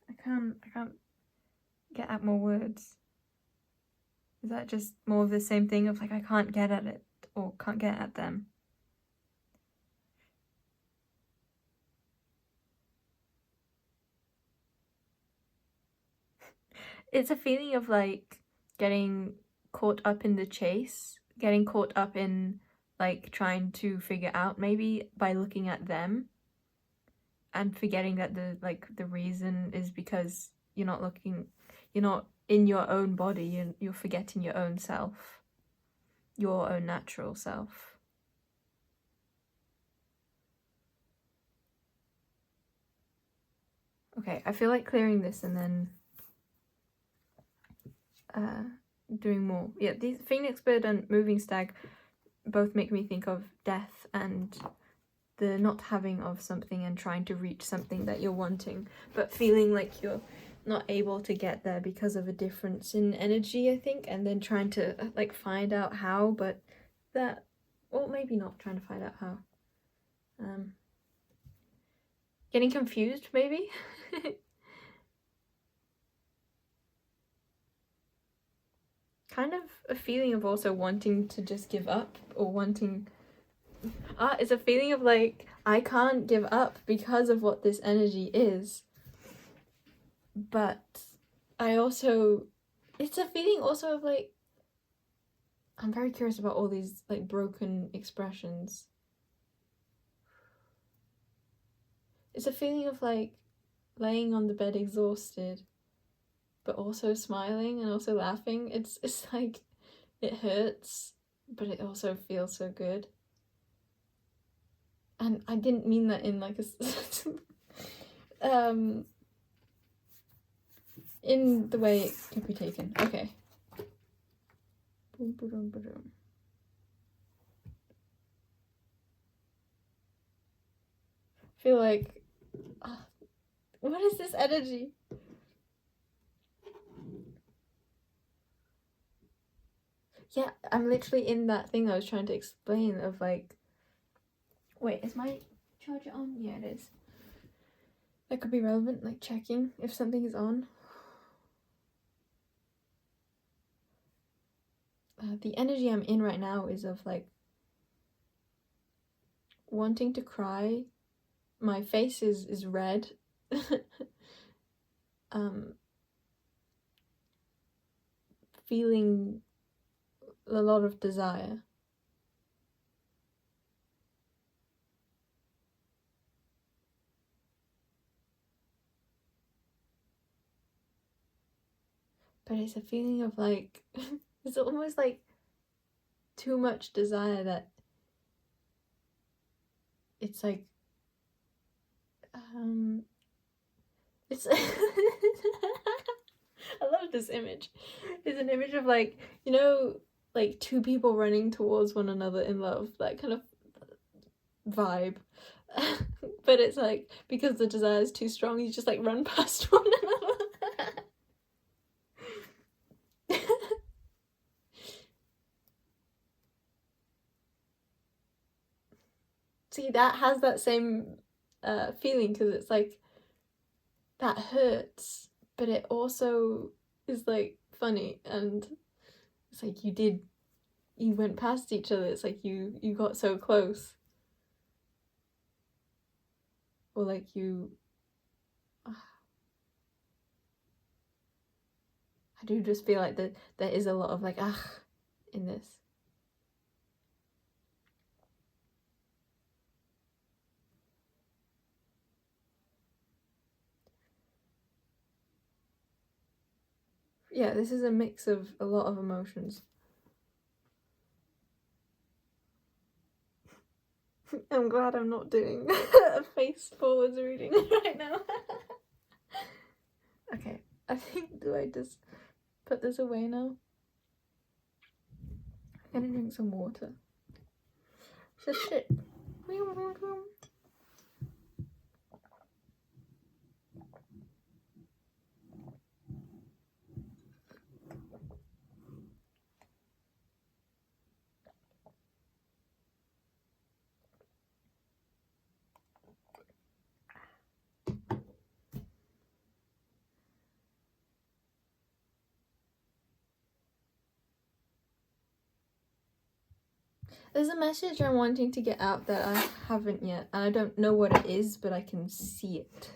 S1: I can't get at more words. Is that just more of the same thing of like I can't get at it or can't get at them? It's a feeling of like getting caught up in the chase, getting caught up in like trying to figure out maybe by looking at them and forgetting that the reason is because you're not in your own body, you're forgetting your own self, your own natural self. Okay, I feel like clearing this and then doing more. Yeah, these phoenix bird and moving stag both make me think of death and the not having of something and trying to reach something that you're wanting, but feeling like you're not able to get there because of a difference in energy, I think, and then trying to like find out how, but that, or maybe not trying to find out how. Getting confused, maybe? Kind of a feeling of also wanting to just give up, or wanting it's a feeling of like I can't give up because of what this energy is, but I also it's a feeling also of like I'm very curious about all these like broken expressions. It's a feeling of like laying on the bed exhausted but also smiling and also laughing. It's like it hurts but it also feels so good. And I didn't mean that in like a in the way it could be taken. Okay. Boom, boom, boom. feel like, what is this energy? Yeah, I'm literally in that thing I was trying to explain of like, wait, is my charger on? Yeah, it is. That could be relevant, like checking if something is on. The energy I'm in right now is of like wanting to cry. My face is red. Feeling a lot of desire. But it's a feeling of like, it's almost like too much desire that it's like, it's, I love this image. It's an image of like, you know, like two people running towards one another in love, that kind of vibe. But it's like, because the desire is too strong, you just like run past one another. See, that has that same feeling, because it's like, that hurts, but it also is like funny, and it's like you went past each other. It's like you got so close, or like you. I do just feel like there is a lot of like in this. Yeah, this is a mix of a lot of emotions. I'm glad I'm not doing a face forwards reading right now. Okay, I think, do I just put this away now? I'm gonna drink some water. So shit. There's a message I'm wanting to get out that I haven't yet, and I don't know what it is, but I can see it.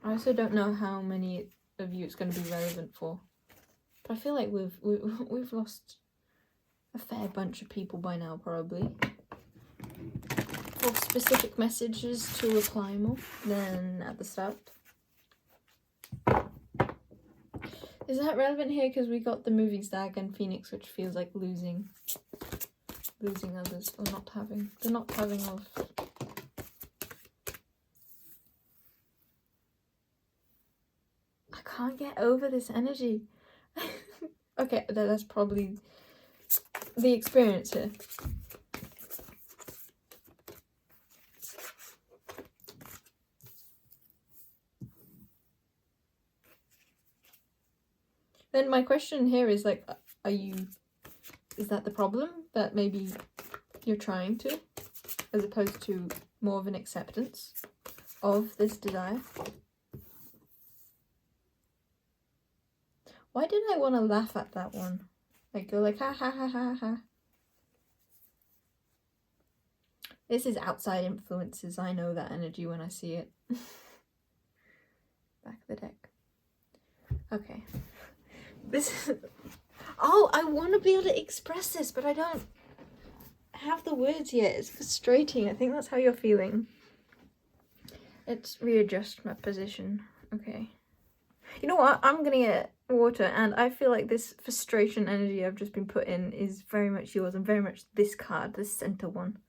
S1: I also don't know how many of you it's going to be relevant for, but I feel like we've lost a fair bunch of people by now, probably, for specific messages to reply more than at the start. Is that relevant here? Because we got the moving stag and phoenix, which feels like losing others, or not having of. I can't get over this energy. Okay, that's probably the experience here. Then my question here is like, is that the problem? That maybe you're trying to, as opposed to more of an acceptance of this desire? Why did I want to laugh at that one? Like, go like, ha ha ha ha ha. This is outside influences. I know that energy when I see it. Back of the deck. Okay. This is... Oh, I want to be able to express this, but I don't have the words yet. It's frustrating. I think that's how you're feeling. Let's readjust my position. Okay. You know what? I'm gonna get water, and I feel like this frustration energy I've just been put in is very much yours, and very much this card, this center one.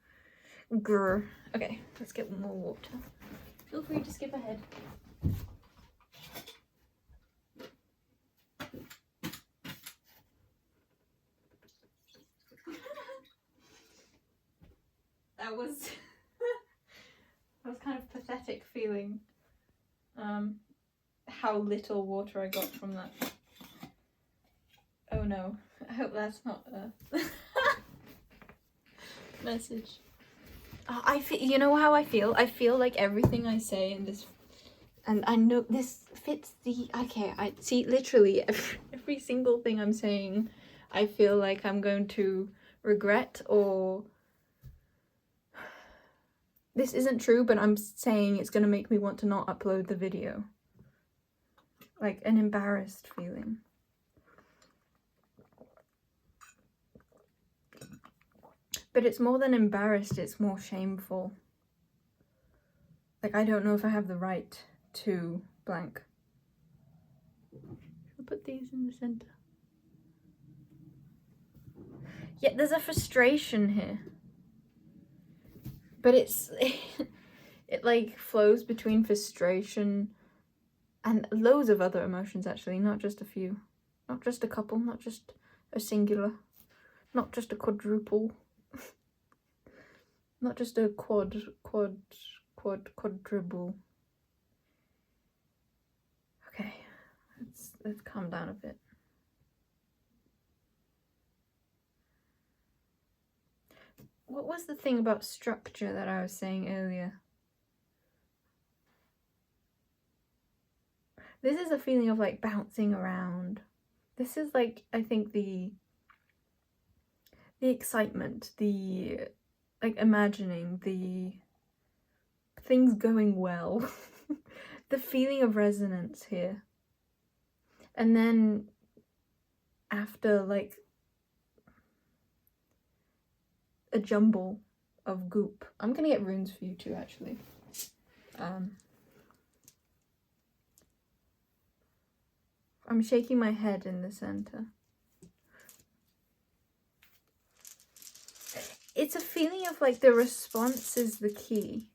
S1: Grr. Okay, let's get more water. Feel free to skip ahead. that was that was kind of pathetic feeling. How little water I got from that. Oh no, I hope that's not a message. I feel, you know how I feel? I feel like everything I say in this, and I know this fits the, okay, I see literally every single thing I'm saying, I feel like I'm going to regret, or this isn't true, but I'm saying it's going to make me want to not upload the video. Like an embarrassed feeling. But it's more than embarrassed, it's more shameful. Like, I don't know if I have the right to blank. I'll put these in the center. Yeah, there's a frustration here. But it's, it like flows between frustration and loads of other emotions actually, not just a few. Not just a couple, not just a singular. Not just a quadruple. Not just a quadruple. Okay, let's calm down a bit. What was the thing about structure that I was saying earlier? This is a feeling of like bouncing around. This is like, I think the excitement, the like imagining, the things going well, the feeling of resonance here. And then after like a jumble of goop, I'm gonna get runes for you too actually. I'm shaking my head in the center. It's a feeling of like the response is the key.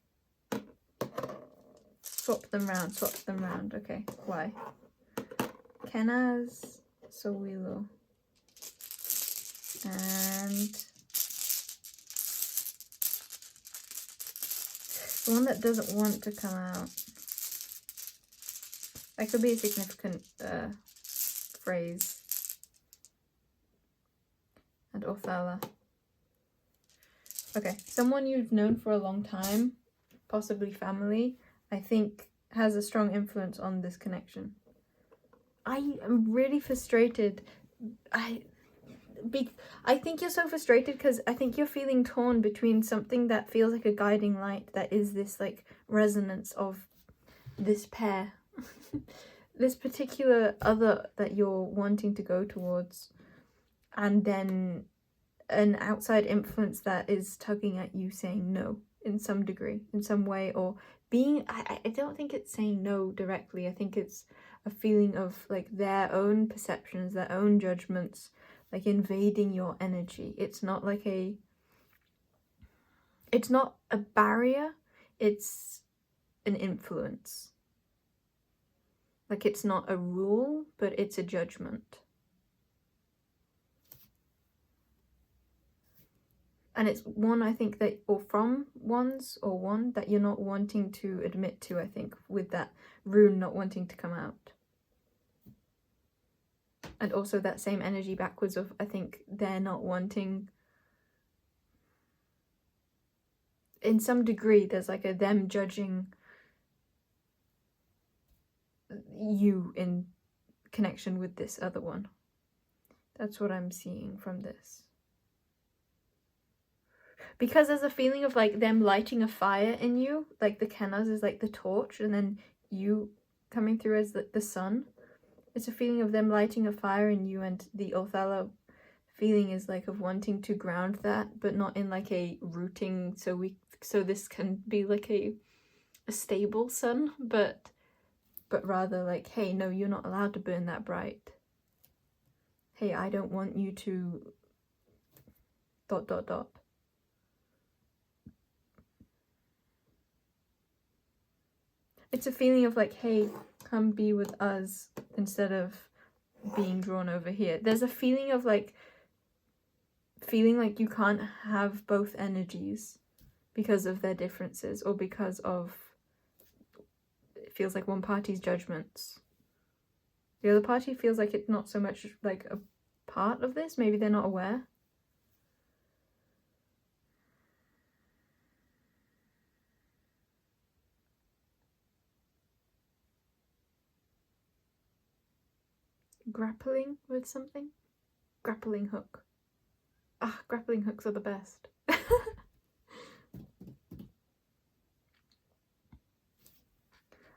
S1: Swap them round. Okay, why? Kenaz, Sowilo. And the one that doesn't want to come out. That could be a significant phrase. And Othala. Okay, someone you've known for a long time, possibly family, I think has a strong influence on this connection. I am really frustrated. I think you're so frustrated because I think you're feeling torn between something that feels like a guiding light, that is this like resonance of this pair, this particular other that you're wanting to go towards, and then an outside influence that is tugging at you saying no in some degree, in some way, or being, I don't think it's saying no directly. I think it's a feeling of like their own perceptions, their own judgments, like invading your energy. It's not like it's not a barrier, it's an influence. Like it's not a rule, but it's a judgment. And it's one, I think, that, or from ones, or one that you're not wanting to admit to, I think, with that rune not wanting to come out. And also that same energy backwards of, I think, they're not wanting, in some degree, there's like a them judging you in connection with this other one. That's what I'm seeing from this. Because there's a feeling of like them lighting a fire in you, like the Kenaz is like the torch, and then you coming through as the sun. It's a feeling of them lighting a fire in you, and the Othala feeling is like of wanting to ground that, but not in like a rooting, so this can be like a stable sun, but rather like, hey, no, you're not allowed to burn that bright. Hey, I don't want you to ... It's a feeling of like, hey, come be with us instead of being drawn over here. There's a feeling of like, feeling like you can't have both energies because of their differences, or because of, it feels like one party's judgments. The other party feels like it's not so much like a part of this. Maybe they're not aware. Grappling with something? Grappling hook. Ah, grappling hooks are the best.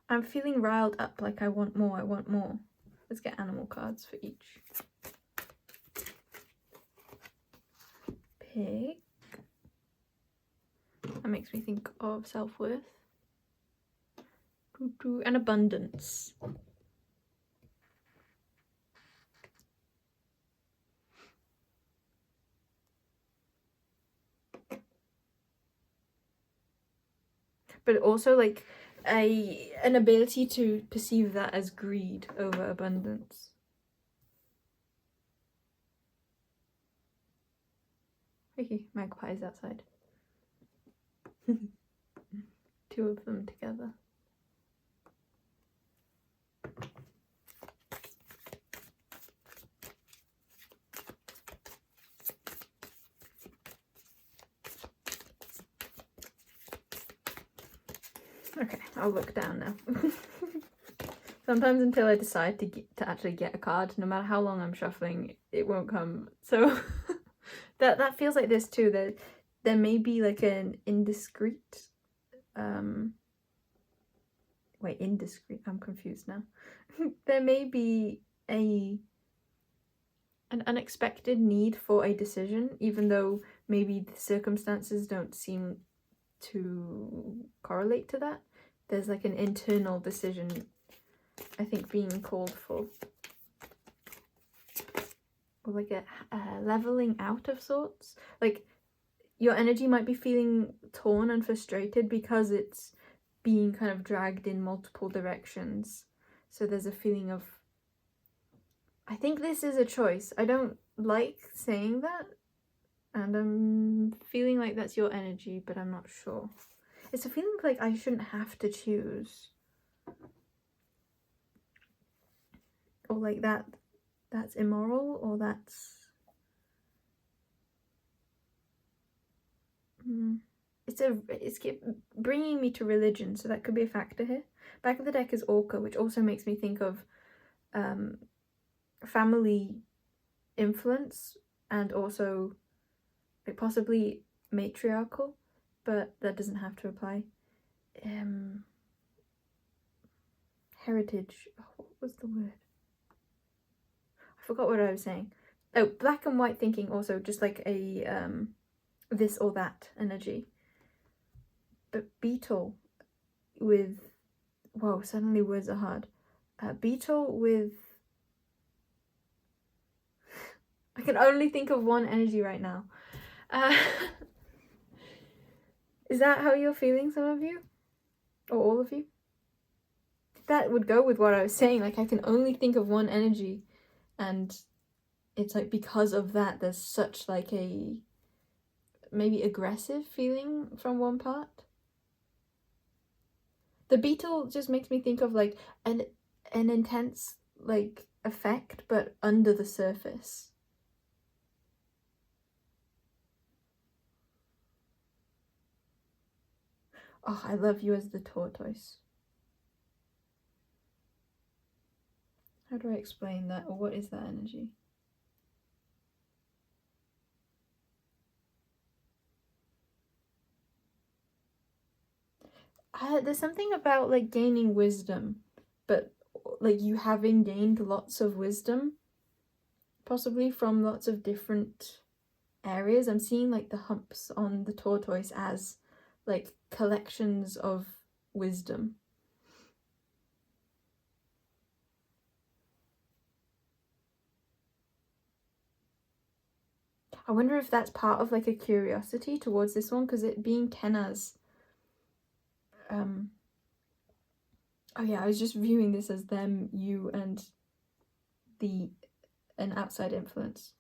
S1: I'm feeling riled up, like I want more, I want more. Let's get animal cards for each. Pig. That makes me think of self-worth. And abundance. But also like an ability to perceive that as greed over abundance. Okay, magpies outside. 2 of them together. Okay, I'll look down now. Sometimes until I decide to actually get a card, no matter how long I'm shuffling, it won't come. So that feels like this too. That there may be like an indiscreet. Wait, indiscreet. I'm confused now. There may be an unexpected need for a decision, even though maybe the circumstances don't seem to correlate to that. There's like an internal decision, I think, being called for, or like a leveling out of sorts. Like your energy might be feeling torn and frustrated because it's being kind of dragged in multiple directions. So there's a feeling of, I think this is a choice. I don't like saying that, and I'm feeling like that's your energy, but I'm not sure. It's a feeling like I shouldn't have to choose. Or like that's immoral, or that's... It's bringing me to religion, so that could be a factor here. Back of the deck is Orca, which also makes me think of family influence, and also like possibly matriarchal, but that doesn't have to apply. Heritage. Oh, what was the word? I forgot what I was saying. Oh, black and white thinking, also just like a this or that energy. But beetle with, whoa, suddenly words are hard. Beetle with, I can only think of one energy right now. Is that how you're feeling, some of you? Or all of you? That would go with what I was saying. Like, I can only think of one energy, and it's like because of that there's such like a maybe aggressive feeling from one part. The beetle just makes me think of like an intense like effect, but under the surface. Oh, I love you as the tortoise. How do I explain that, or what is that energy? There's something about like gaining wisdom, but like you having gained lots of wisdom, possibly from lots of different areas. I'm seeing like the humps on the tortoise as like collections of wisdom. I wonder if that's part of like a curiosity towards this one, because it being Kenna's. Oh yeah, I was just viewing this as them, you, and an outside influence,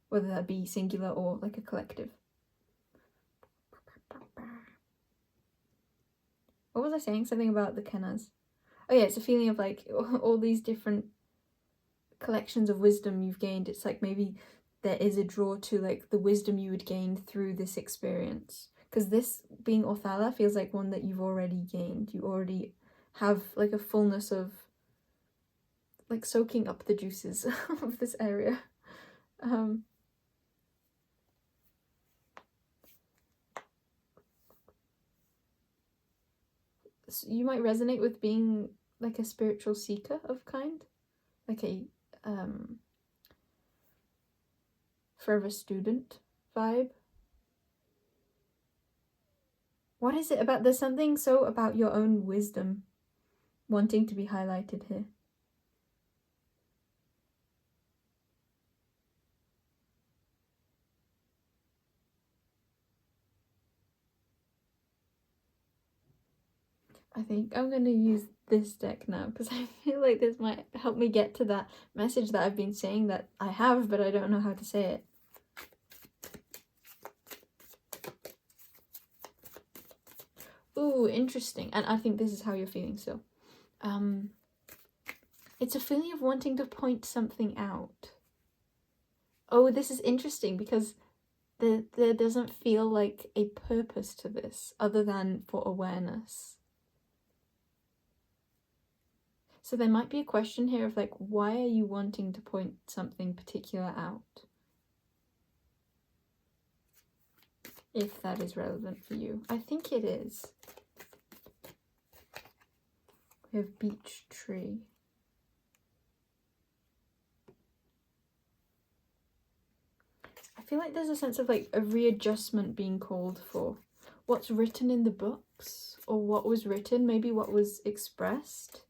S1: whether that be singular or like a collective. What was I saying? Something about the Kennas. Oh yeah, it's a feeling of like all these different collections of wisdom you've gained. It's like maybe there is a draw to like the wisdom you would gain through this experience. Because this being Othala feels like one that you've already gained. You already have like a fullness of like soaking up the juices of this area. So you might resonate with being like a spiritual seeker of kind, like a forever student vibe. What is it about? There's something so about your own wisdom wanting to be highlighted here. I think I'm going to use this deck now because I feel like this might help me get to that message that I've been saying that I have, but I don't know how to say it. Ooh, interesting. And I think this is how you're feeling still. It's a feeling of wanting to point something out. Oh, this is interesting because there doesn't feel like a purpose to this other than for awareness. So there might be a question here of like, why are you wanting to point something particular out? If that is relevant for you. I think it is. We have beech tree. I feel like there's a sense of like a readjustment being called for. What's written in the books or what was written, maybe what was expressed.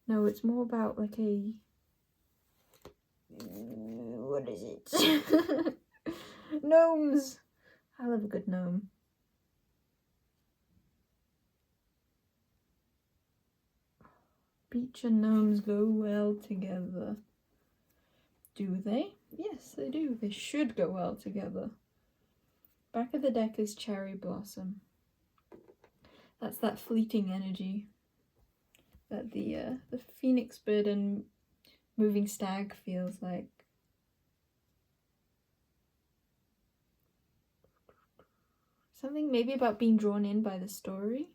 S1: No, it's more about like a... What is it? Gnomes! I love a good gnome. Beech and gnomes go well together. Do they? Yes, they do. They should go well together. Back of the deck is cherry blossom. That's that fleeting energy that the phoenix bird and moving stag feels like. Something maybe about being drawn in by the story.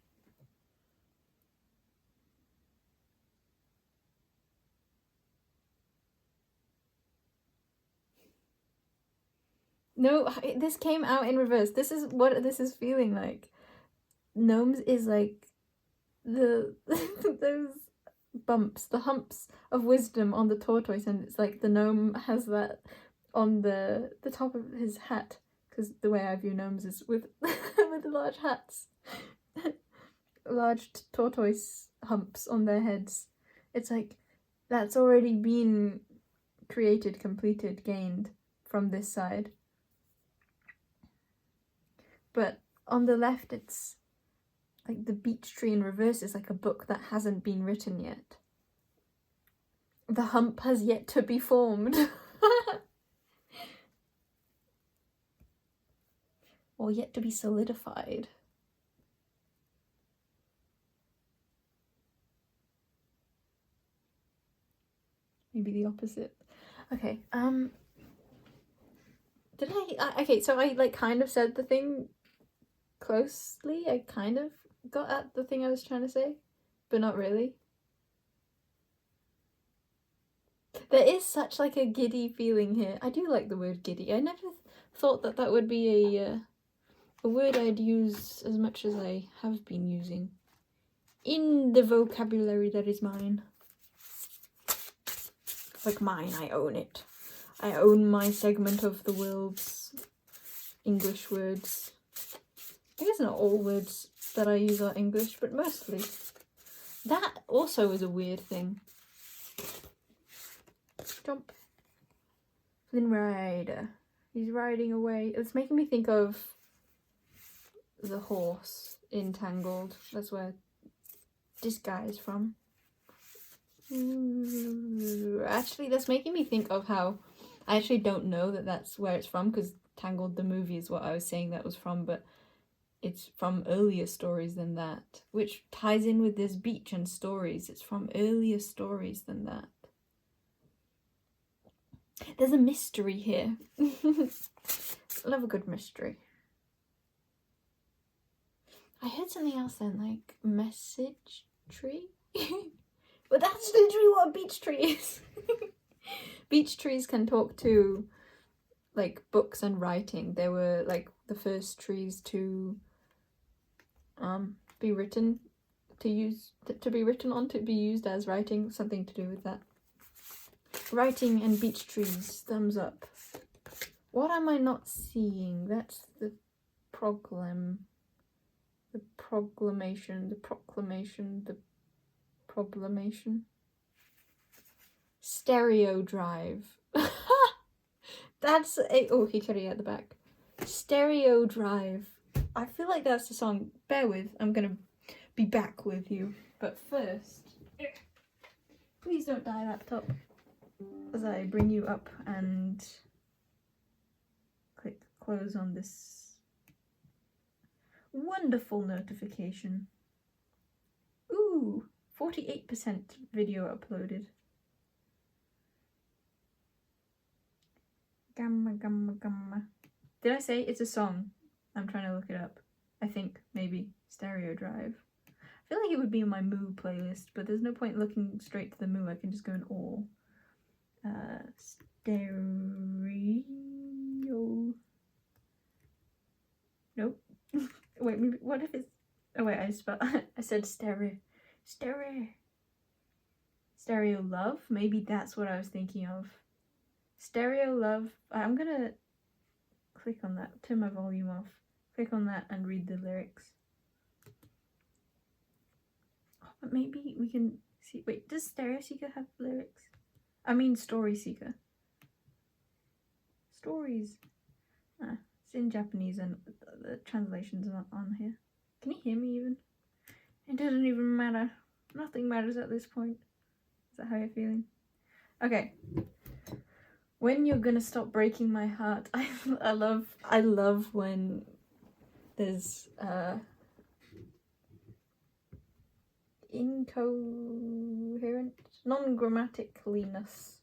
S1: No, this came out in reverse. This is what this is feeling like. Gnomes is like the those bumps, the humps of wisdom on the tortoise, and it's like the gnome has that on the top of his hat, because the way I view gnomes is with with large hats, large tortoise humps on their heads. It's like that's already been created, completed, gained from this side. But on the left, it's like the beech tree in reverse is like a book that hasn't been written yet. The hump has yet to be formed. Or yet to be solidified. Maybe the opposite. Okay, did I okay, so I like kind of said the thing closely. I kind of got at the thing I was trying to say, but not really. There is such like a giddy feeling here. I do like the word giddy. I never thought that that would be a word I'd use as much as I have been using in the vocabulary that is mine. Like mine, I own it. I own my segment of the world's English words. I guess not all words that I use are English, but mostly. That also is a weird thing. Jump. Flynn Rider. He's riding away. It's making me think of the horse in Tangled. That's where this guy is from. Actually, that's making me think of how I actually don't know that that's where it's from, because Tangled the movie is what I was saying that was from, but it's from earlier stories than that, which ties in with this beach and stories. It's from earlier stories than that. There's a mystery here. Love a good mystery. I heard something else then, like message tree. But that's literally what a beech tree is. Beech trees can talk to like books and writing. They were like the first trees to be written, to be written on, to be used as writing, something to do with that. Writing and beech trees, thumbs up. What am I not seeing? That's the proclamation. Stereo drive. That's a, oh, hickory at the back. Stereo drive. I feel like that's the song. Bear with, I'm gonna be back with you. But first, please don't die, laptop, as I bring you up and click close on this wonderful notification. Ooh, 48% video uploaded. Gamma, gamma, gamma. Did I say it's a song? I'm trying to look it up. I think, maybe. Stereo drive. I feel like it would be in my Moo playlist, but there's no point looking straight to the Moo. I can just go in all. Stereo. Nope. Wait, maybe, what if it's... Oh wait, I said stereo. Stereo. Stereo love? Maybe that's what I was thinking of. Stereo love. I'm gonna click on that, turn my volume off, click on that and read the lyrics. Oh, but maybe we can see. Wait, does Stereo Seeker have lyrics? I mean Story Seeker. Stories. It's in Japanese and the translation's not on here. Can you hear me even? It doesn't even matter. Nothing matters at this point. Is that how you're feeling? Okay. When you're gonna stop breaking my heart. I love when there's incoherent, non-grammaticaliness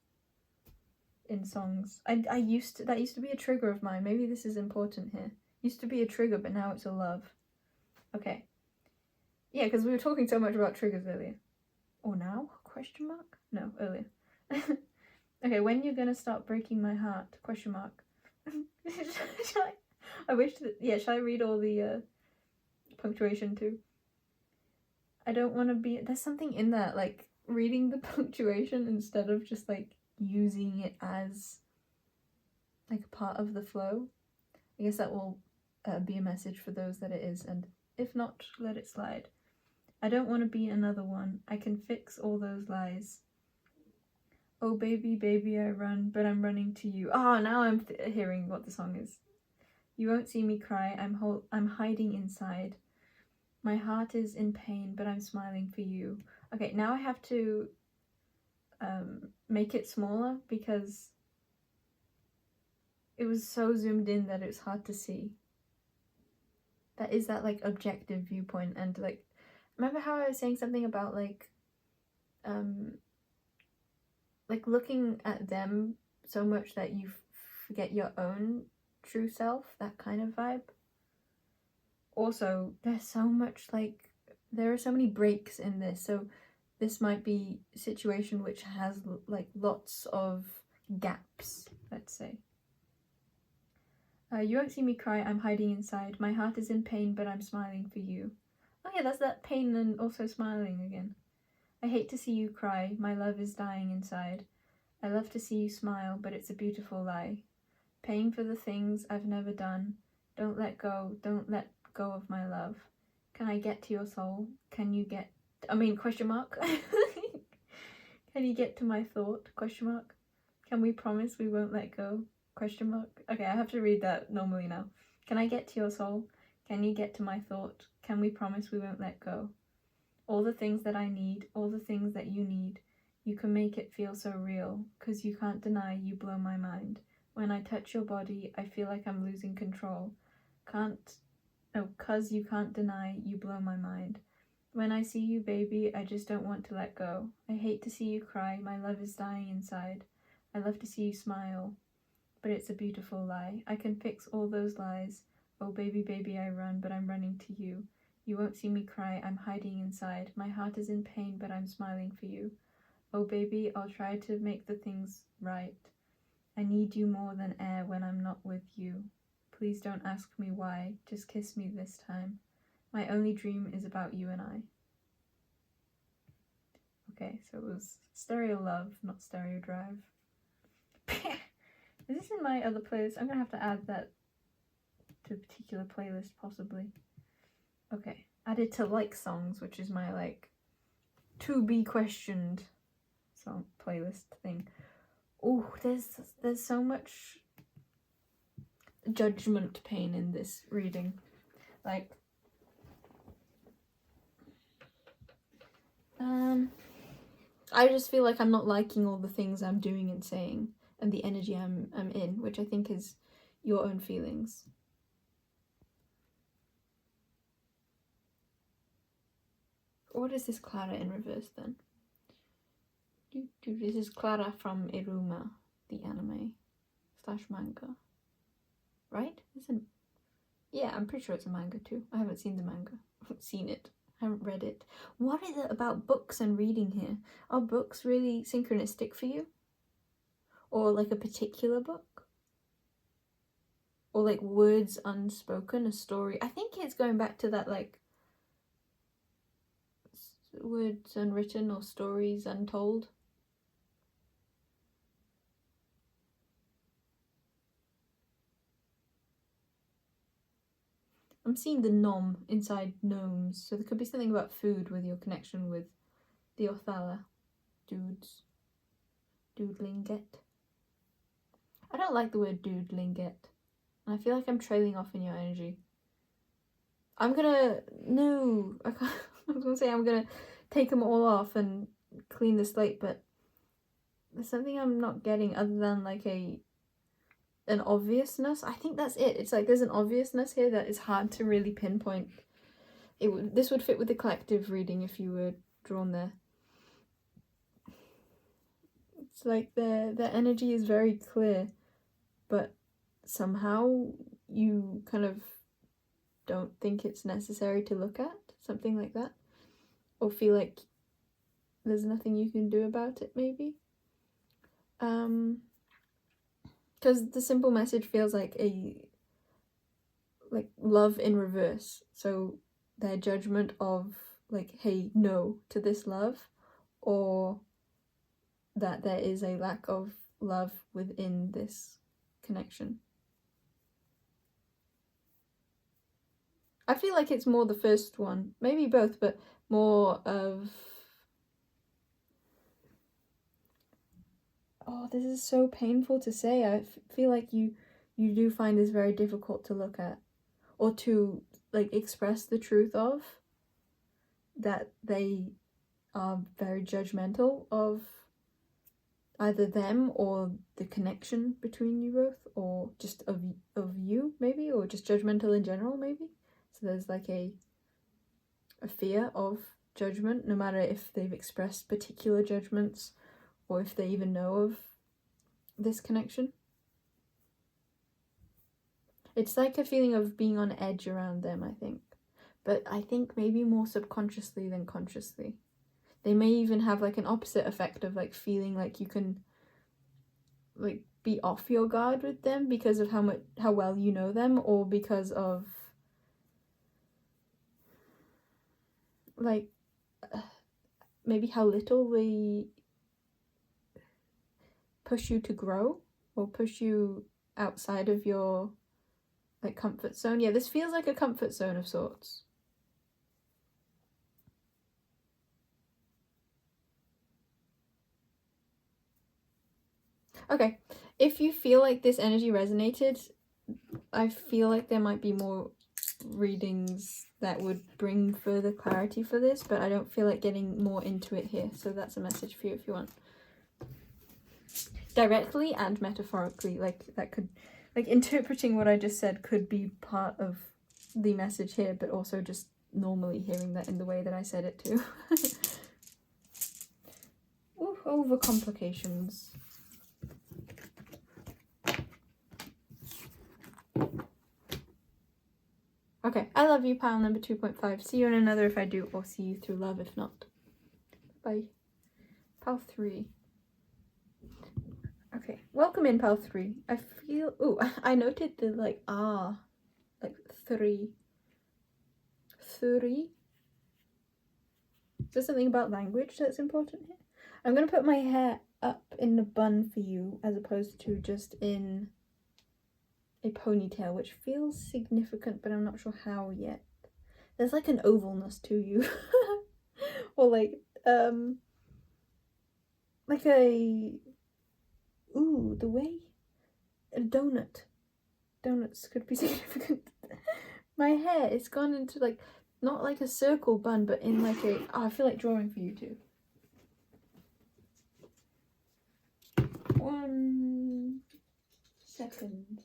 S1: in songs. That used to be a trigger of mine. Maybe this is important here. Used to be a trigger, but now it's a love. Okay. Yeah, because we were talking so much about triggers earlier. Or now? Question mark? No, earlier. Okay, when you're gonna stop breaking my heart? Question mark. I wish that, yeah, shall I read all the punctuation too? I don't want to be, there's something in that, like, reading the punctuation instead of just, like, using it as, like, a part of the flow. I guess that will be a message for those that it is, and if not, let it slide. I don't want to be another one. I can fix all those lies. Oh baby, baby, I run, but I'm running to you. Oh, now I'm hearing what the song is. You won't see me cry, I'm hiding inside. My heart is in pain, but I'm smiling for you. Okay, now I have to make it smaller because it was so zoomed in that it's hard to see. That is that, like, objective viewpoint, and, like, remember how I was saying something about, like looking at them so much that you forget your own true self, that kind of vibe. Also, there's so much, like, there are so many breaks in this, so this might be a situation which has, like, lots of gaps, let's say. You won't see me cry, I'm hiding inside. My heart is in pain, but I'm smiling for you. Oh yeah, that's that pain and also smiling again. I hate to see you cry, my love is dying inside. I love to see you smile, but it's a beautiful lie. Paying for the things I've never done. Don't let go of my love. Can I get to your soul? Can you get, question mark? Can you get to my thought? Question mark. Can we promise we won't let go? Question mark. Okay, I have to read that normally now. Can I get to your soul? Can you get to my thought? Can we promise we won't let go? All the things that I need, all the things that you need. You can make it feel so real, 'cause you can't deny you blow my mind. When I touch your body, I feel like I'm losing control. No, 'cause you can't deny, you blow my mind. When I see you, baby, I just don't want to let go. I hate to see you cry, my love is dying inside. I love to see you smile, but it's a beautiful lie. I can fix all those lies. Oh baby, baby, I run, but I'm running to you. You won't see me cry, I'm hiding inside. My heart is in pain, but I'm smiling for you. Oh baby, I'll try to make the things right. I need you more than air when I'm not with you. Please don't ask me why, just kiss me this time. My only dream is about you and I. Okay, so it was Stereo Love, not Stereo Drive. Is this in my other playlist? I'm gonna have to add that to a particular playlist, possibly. Okay, added to like songs, which is my like to be questioned song playlist thing. Oh, there's so much judgment pain in this reading. Like, I just feel like I'm not liking all the things I'm doing and saying and the energy I'm in, which I think is your own feelings. What is this Clara in reverse then? This is Clara from Iruma, the anime / manga. Right? Isn't? Yeah, I'm pretty sure it's a manga too. I haven't seen the manga. I haven't seen it. I haven't read it. What is it about books and reading here? Are books really synchronistic for you? Or like a particular book? Or like words unspoken, a story? I think it's going back to that like words unwritten or stories untold. I'm seeing the nom inside gnomes, so there could be something about food with your connection with the Othala dudes. Doodlinget. I don't like the word doodlinget, and I feel like I'm trailing off in your energy. I was gonna say I'm gonna take them all off and clean the slate, but there's something I'm not getting other than like an obviousness. I think that's it. It's like there's an obviousness here that is hard to really pinpoint. This would fit with the collective reading if you were drawn there. It's like their energy is very clear, but somehow you kind of don't think it's necessary to look at, something like that, or feel like there's nothing you can do about it, maybe. Because the simple message feels like love in reverse. So their judgment of like, hey, no to this love, or that there is a lack of love within this connection. I feel like it's more the first one, maybe both, but more of, oh, this is so painful to say. I feel like you do find this very difficult to look at, or to like express the truth of, that they are very judgmental of either them or the connection between you both, or just of you maybe, or just judgmental in general maybe. So there's like a fear of judgment, no matter if they've expressed particular judgments or if they even know of this connection. It's like a feeling of being on edge around them, I think. But I think maybe more subconsciously than consciously. They may even have like an opposite effect of like feeling like you can like be off your guard with them because of how well you know them, or because of like maybe how little they push you to grow or push you outside of your like comfort zone. Yeah, this feels like a comfort zone of sorts. Okay, if you feel like this energy resonated, I feel like there might be more readings that would bring further clarity for this, but I don't feel like getting more into it here, so that's a message for you if you want. Directly and metaphorically, like that could, like interpreting what I just said could be part of the message here, but also just normally hearing that in the way that I said it too. Ooh, overcomplications. Okay, I love you, pile number 2.5. See you in another if I do, or see you through love if not. Bye. Pile 3. Okay, welcome in, pile 3. I feel... Ooh, I noted the, like 3. 3? Is there something about language that's important here? I'm going to put my hair up in the bun for you, as opposed to just in a ponytail, which feels significant, but I'm not sure how yet. There's like an ovalness to you. Or like a... Ooh, the way... A donut. Donuts could be significant. My hair, it's gone into like, not like a circle bun, but in like a... Oh, I feel like drawing for you too. 1 second.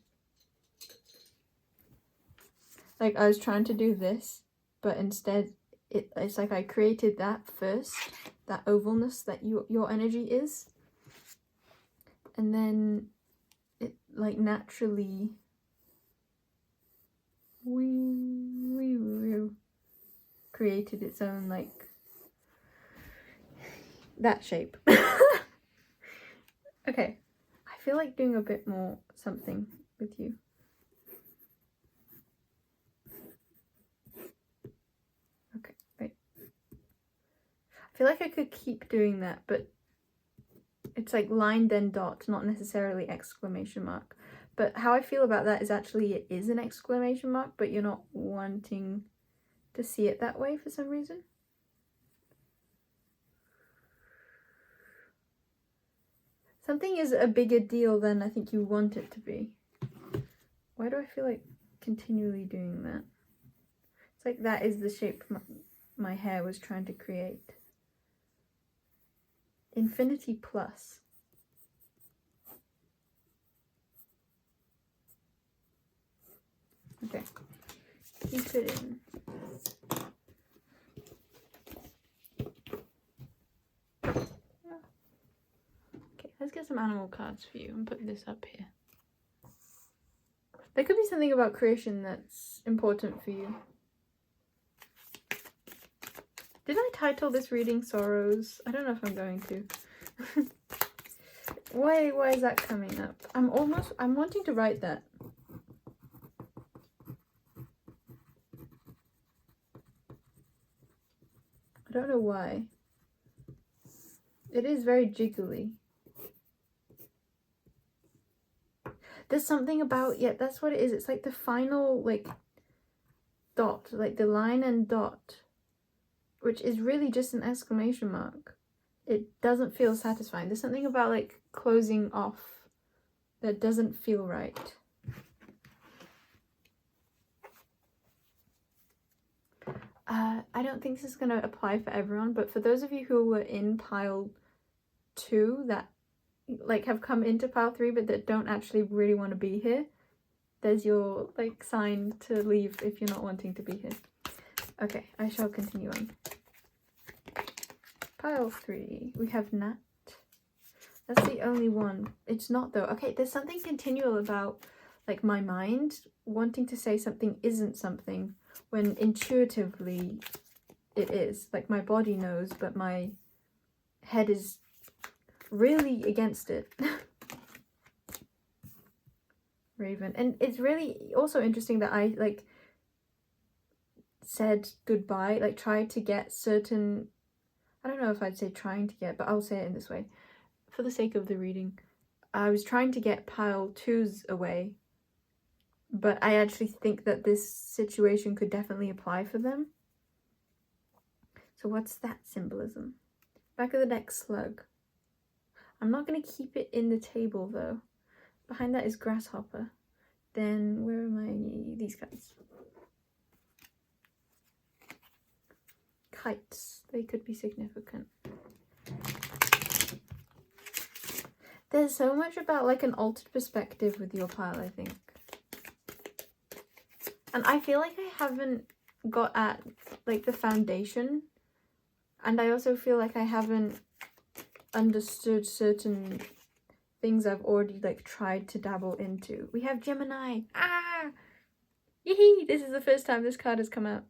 S1: Like, I was trying to do this, but instead it's like I created that first, that ovalness that your energy is, and then it like naturally created its own like that shape. Okay, I feel like doing a bit more something with you. Okay, wait. I feel like I could keep doing that, but it's like line then dot, not necessarily exclamation mark. But how I feel about that is actually it is an exclamation mark, but you're not wanting to see it that way for some reason. Something is a bigger deal than I think you want it to be. Why do I feel like continually doing that? It's like that is the shape my hair was trying to create. Infinity plus. Okay, keep it in. Okay, let's get some animal cards for you and put this up here. There could be something about creation that's important for you. Did I title this reading Sorrows? I don't know if I'm going to. Why is that coming up? I'm wanting to write that. I don't know why. It is very jiggly. There's something about, yeah, that's what it is. It's like the final, like, dot, like the line and dot, which is really just an exclamation mark. It doesn't feel satisfying. There's something about, like, closing off that doesn't feel right. I don't think this is going to apply for everyone, but for those of you who were in pile 2 that like have come into pile 3 but that don't actually really want to be here, there's your like sign to leave if you're not wanting to be here. Okay, I shall continue on. Pile 3, we have Nat. That's the only one. It's not though. Okay, there's something continual about like my mind wanting to say something isn't something when intuitively it is. Like my body knows, but my head is really against it. Raven. And it's really also interesting that I like said goodbye, like tried to get certain, I don't know if I'd say trying to get, but I'll say it in this way for the sake of the reading. I was trying to get pile 2s away, but I actually think that this situation could definitely apply for them. So what's that symbolism? Back of the deck, slug. I'm not going to keep it in the table though. Behind that is grasshopper. Then where are these guys? Kites. They could be significant. There's so much about like an altered perspective with your pile, I think. And I feel like I haven't got at like the foundation, and I also feel like I haven't understood certain things I've already like tried to dabble into. We have Gemini. Ah! Yee! This is the first time this card has come out.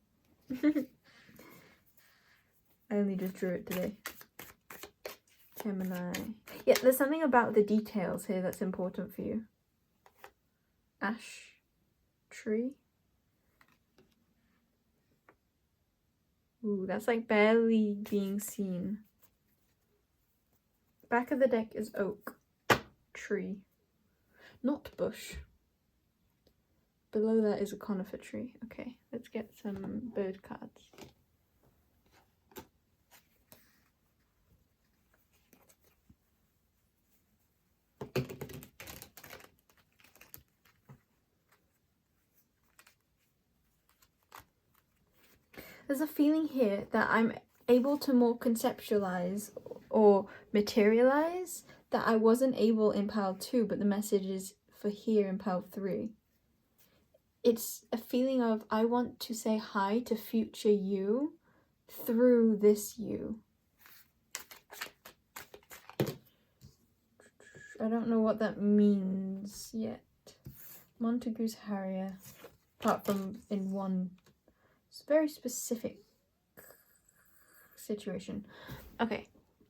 S1: I only just drew it today. Gemini. Yeah, there's something about the details here that's important for you. Ash tree. Ooh, that's like barely being seen. Back of the deck is oak. Tree. Not bush. Below that is a conifer tree. Okay, let's get some bird cards. There's a feeling here that I'm able to more conceptualize or materialize that I wasn't able in pile 2, but the message is for here in pile 3. It's a feeling of I want to say hi to future you through this you. I don't know what that means yet. Montagu's Harrier, apart from in one very specific situation. Okay,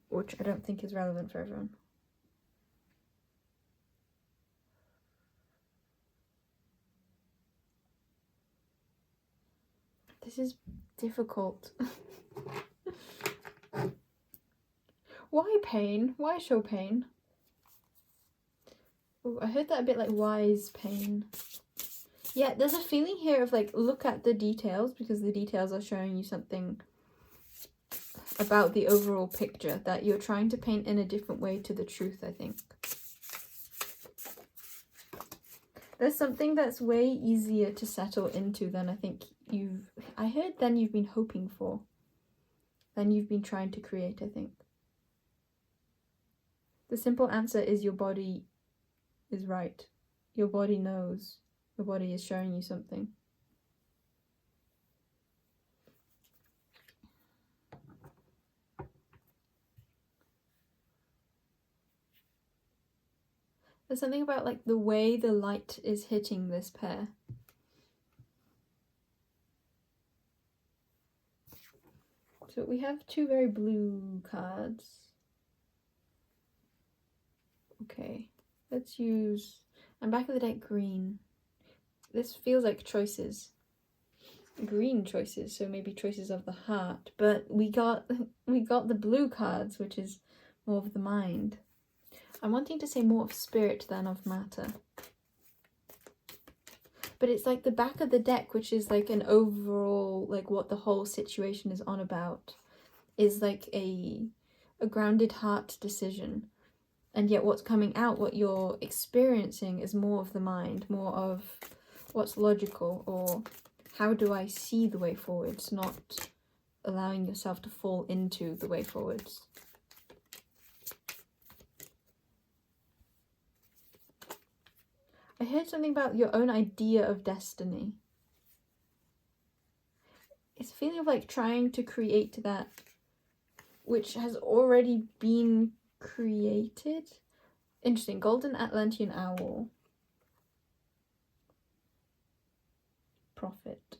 S1: which I don't think is relevant for everyone. This is difficult. Why pain? Why show pain? Ooh, I heard that a bit like wise pain. Yeah, there's a feeling here of like, look at the details, because the details are showing you something about the overall picture that you're trying to paint in a different way to the truth, I think. There's something that's way easier to settle into than I think I heard than you've been hoping for. Than you've been trying to create, I think. The simple answer is your body is right. Your body knows. Your body is showing you something. There's something about like the way the light is hitting this pair. So we have 2 very blue cards. Okay, let's use, and back of the deck green. This feels like choices. Green choices, so maybe choices of the heart. But we got the blue cards, which is more of the mind. I'm wanting to say more of spirit than of matter. But it's like the back of the deck, which is like an overall, like what the whole situation is on about, is like a grounded heart decision. And yet what's coming out, what you're experiencing, is more of the mind, more of what's logical, or how do I see the way forwards, not allowing yourself to fall into the way forwards. I heard something about your own idea of destiny. It's a feeling of like trying to create that which has already been created. Interesting. Golden Atlantean Owl. Prophet.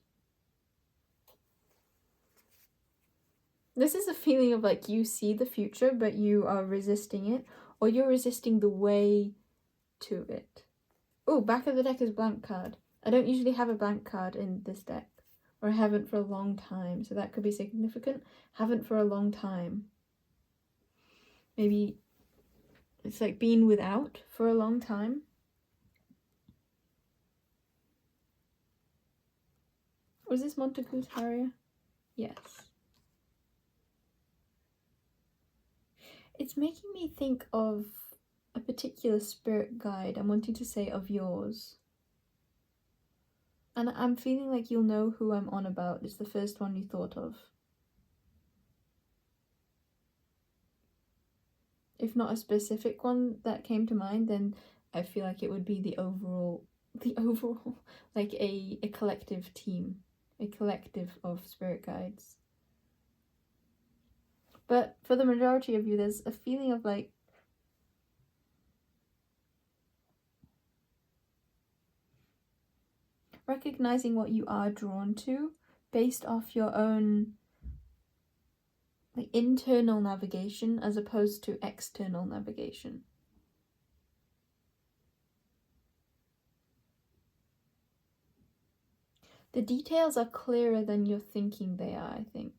S1: This is a feeling of like you see the future, but you are resisting it, or you're resisting the way to it. Oh, back of the deck is blank card. I don't usually have a blank card in this deck, or I haven't for a long time, so that could be significant. Haven't for a long time. Maybe it's like been without for a long time. Was this Montagu's Harrier? Yes. It's making me think of a particular spirit guide. I'm wanting to say of yours. And I'm feeling like you'll know who I'm on about. It's the first one you thought of. If not a specific one that came to mind, then I feel like it would be the overall the overall, like a collective team, a collective of spirit guides. But for the majority of you, there's a feeling of like recognizing what you are drawn to based off your own like internal navigation as opposed to external navigation. The details are clearer than you're thinking they are, I think.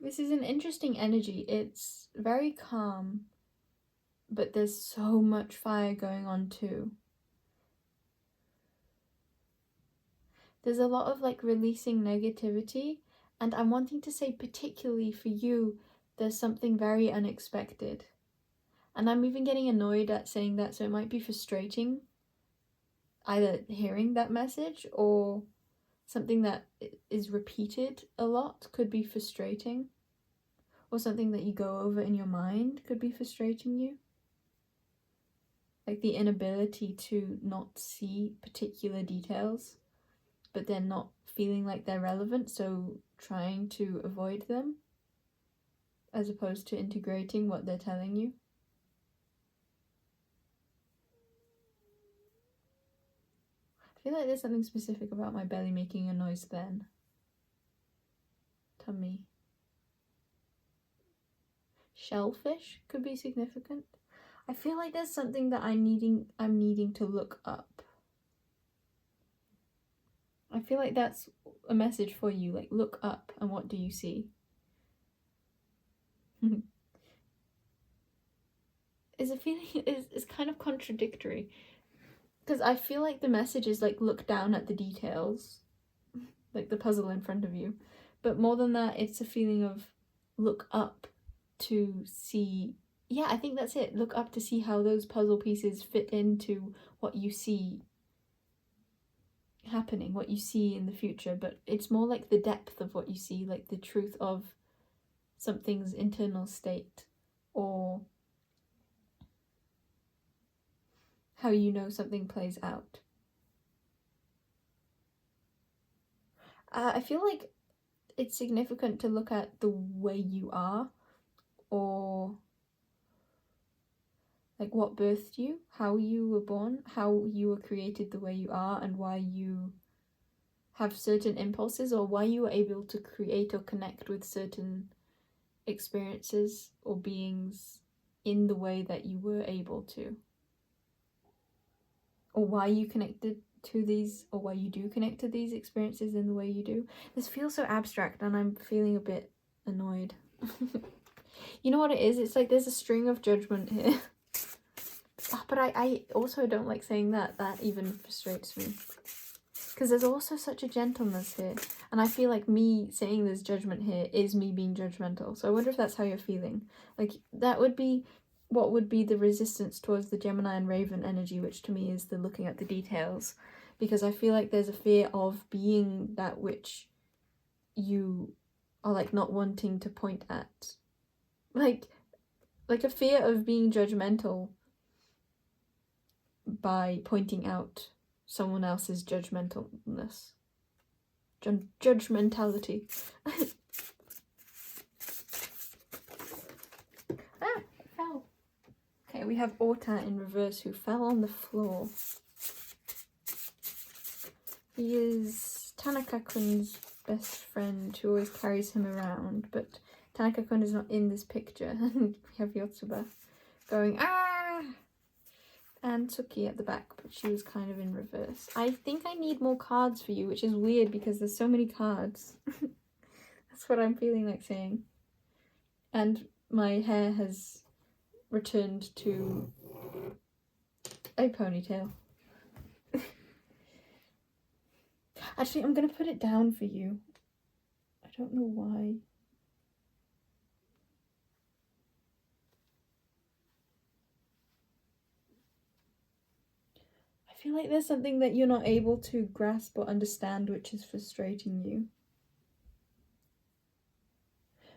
S1: This is an interesting energy. It's very calm, but there's so much fire going on too. There's a lot of like releasing negativity, and I'm wanting to say particularly for you, there's something very unexpected. And I'm even getting annoyed at saying that, so it might be frustrating either hearing that message or something that is repeated a lot could be frustrating, or something that you go over in your mind could be frustrating you. Like the inability to not see particular details, but they're not feeling like they're relevant, so trying to avoid them as opposed to integrating what they're telling you. I feel like there's something specific about my belly making a noise then. Tummy. Shellfish could be significant. I feel like there's something that I'm needing to look up. I feel like that's a message for you, like look up and what do you see? Is a feeling is kind of contradictory. Because I feel like the message is like look down at the details, like the puzzle in front of you. But more than that, it's a feeling of look up to see. Yeah, I think that's it. Look up to see how those puzzle pieces fit into what you see happening, what you see in the future. But it's more like the depth of what you see, like the truth of something's internal state, or how you know something plays out. I feel like it's significant to look at the way you are, or like what birthed you, how you were born, how you were created the way you are, and why you have certain impulses, or why you were able to create or connect with certain experiences or beings in the way that you were able to, or why you connected to these, or why you do connect to these experiences in the way you do. This feels so abstract and I'm feeling a bit annoyed. You know what it is? It's like there's a string of judgment here. But I also don't like saying that. That even frustrates me. Because there's also such a gentleness here. And I feel like me saying there's judgment here is me being judgmental. So I wonder if that's how you're feeling. Like, that would be what would be the resistance towards the Gemini and Raven energy, which to me is the looking at the details. Because I feel like there's a fear of being that which you are, like, not wanting to point at. Like a fear of being judgmental by pointing out someone else's judgmentalness. Judgmentality. Ah, fell. Okay, we have Orta in reverse who fell on the floor. He is Tanaka-kun's best friend who always carries him around, but Tanaka-kun is not in this picture. We have Yotsuba going, ah! And Tsuki at the back, but she was kind of in reverse. I think I need more cards for you, which is weird because there's so many cards. That's what I'm feeling like saying. And my hair has returned to a ponytail. Actually, I'm going to put it down for you. I don't know why. I feel like there's something that you're not able to grasp or understand, which is frustrating you.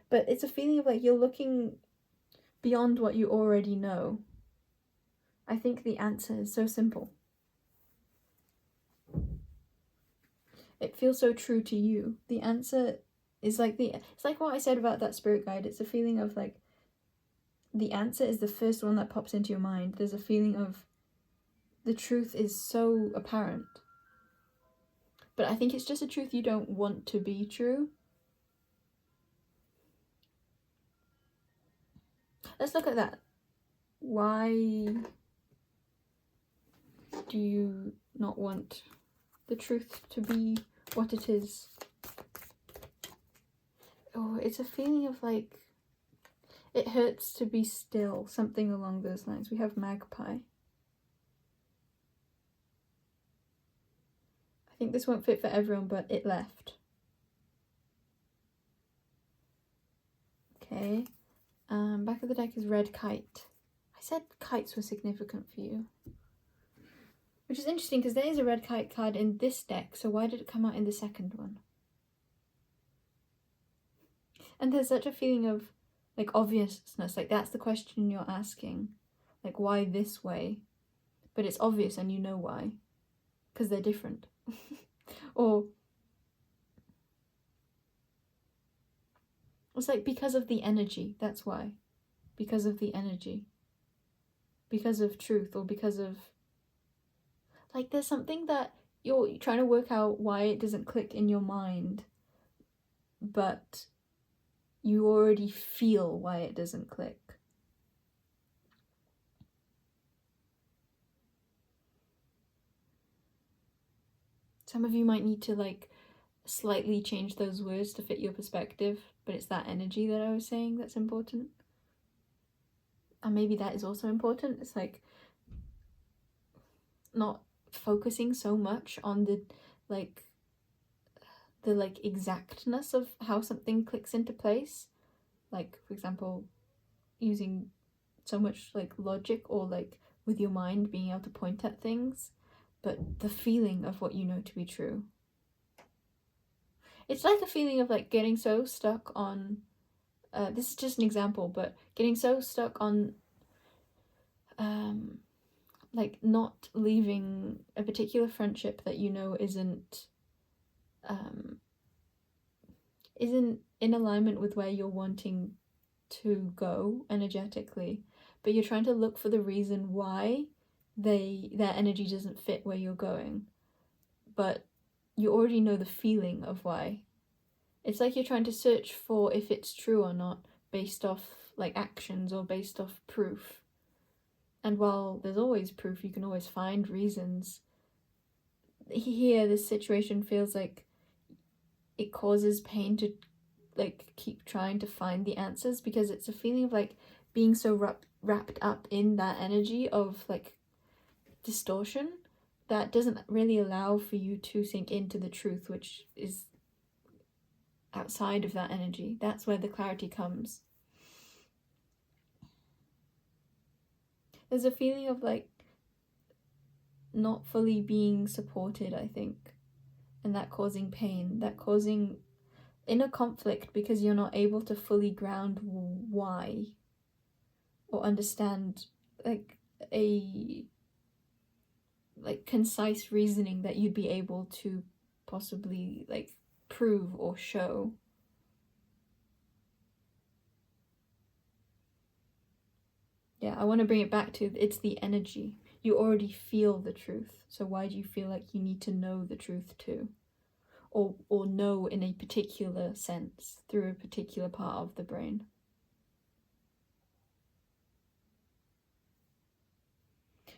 S1: But it's a feeling of like you're looking beyond what you already know. I think the answer is so simple. It feels so true to you. The answer is like it's like what I said about that spirit guide. It's a feeling of like the answer is the first one that pops into your mind. There's a feeling of the truth is so apparent. But I think it's just a truth you don't want to be true. Let's look at that. Why do you not want the truth to be what it is? Oh, it's a feeling of like, it hurts to be still, something along those lines. We have magpie. I think this won't fit for everyone, but it left. Okay. Back of the deck is red kite. I said kites were significant for you. Which is interesting because there is a red kite card in this deck, so why did it come out in the second one? And there's such a feeling of like obviousness, like that's the question you're asking. Like, why this way? But it's obvious and you know why. Because they're different. Or it's like because of the energy, that's why. Because of the energy. Because of truth, or because of like there's something that you're trying to work out why it doesn't click in your mind, but you already feel why it doesn't click. Some of you might need to like slightly change those words to fit your perspective, but it's that energy that I was saying that's important. And maybe that is also important. It's like not focusing so much on the exactness of how something clicks into place. Like, for example, using so much like logic or like with your mind being able to point at things, but the feeling of what you know to be true. It's like a feeling of like getting so stuck on, this is just an example, but getting so stuck on like not leaving a particular friendship that you know isn't in alignment with where you're wanting to go energetically, but you're trying to look for the reason why their energy doesn't fit where you're going, but you already know the feeling of why. It's like you're trying to search for if it's true or not based off like actions or based off proof. And while there's always proof, you can always find reasons. Here, this situation feels like it causes pain to like keep trying to find the answers, because it's a feeling of like being so wrapped up in that energy of like distortion that doesn't really allow for you to sink into the truth, which is outside of that energy. That's where the clarity comes. There's a feeling of like not fully being supported, I think, and that causing pain, that causing inner conflict because you're not able to fully ground why or understand like a like concise reasoning that you'd be able to possibly like prove or show. Yeah, I want to bring it back to it's the energy. You already feel the truth, so why do you feel like you need to know the truth too? Or know in a particular sense through a particular part of the brain.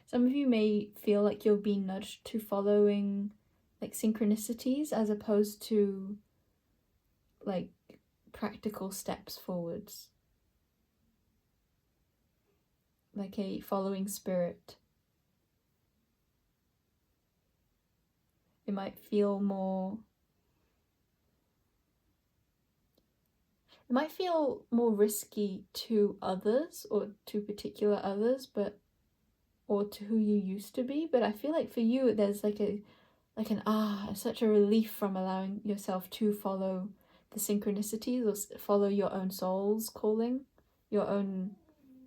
S1: Some of you may feel like you're being nudged to following like synchronicities as opposed to like practical steps forwards. Like a following spirit. It might feel more risky to others or to particular others, but or to who you used to be. But I feel like for you, there's such a relief from allowing yourself to follow the synchronicities or follow your own soul's calling, your own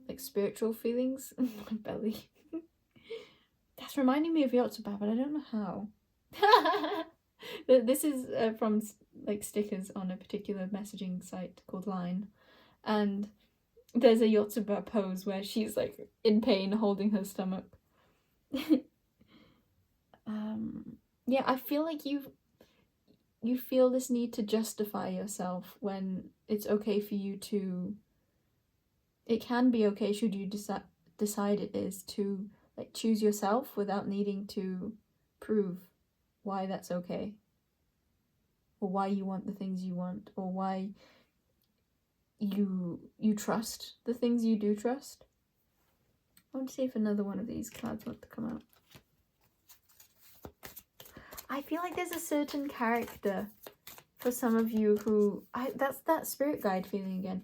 S1: like spiritual feelings. My belly. That's reminding me of Yotsuba, but I don't know how. This is from like stickers on a particular messaging site called Line, and there's a Yotsuba pose where she's like in pain holding her stomach. Yeah, I feel like you feel this need to justify yourself when it's okay for you to. It can be okay should you decide it is to like choose yourself without needing to prove why that's okay, or why you want the things you want, or why you trust the things you do trust. I want to see if another one of these cards want to come out. I feel like there's a certain character for some of you who that's that spirit guide feeling again.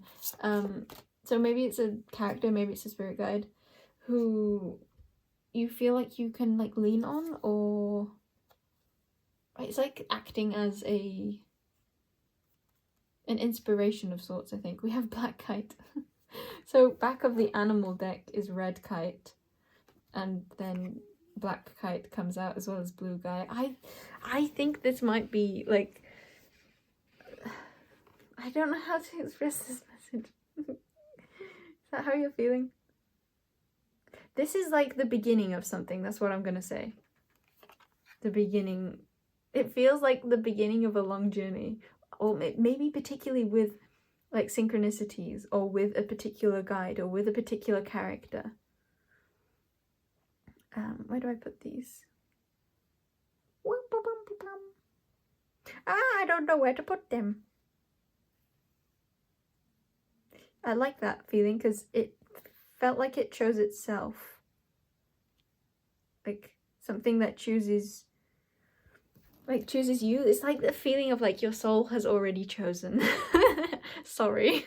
S1: So maybe it's a character, maybe it's a spirit guide who you feel like you can like lean on, or it's like acting as an inspiration of sorts. I think we have Black Kite. So back of the animal deck is Red Kite, and then Black Kite comes out as well as Blue Guy. I think this might be like, I don't know how to express this message. Is that how you're feeling? This is like the beginning of something, that's what I'm gonna say. The beginning. It feels like the beginning of a long journey, or maybe particularly with like synchronicities, or with a particular guide, or with a particular character. Where do I put these? I don't know where to put them. I like that feeling because it felt like it chose itself. Like something that chooses you. It's like the feeling of like your soul has already chosen. Sorry.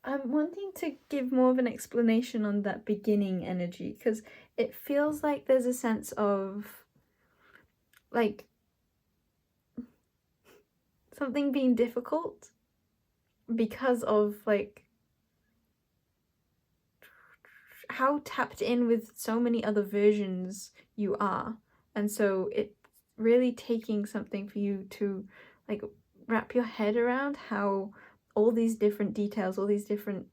S1: I'm wanting to give more of an explanation on that beginning energy, because it feels like there's a sense of like something being difficult because of like how tapped in with so many other versions you are, and so it's really taking something for you to like wrap your head around how all these different details, all these different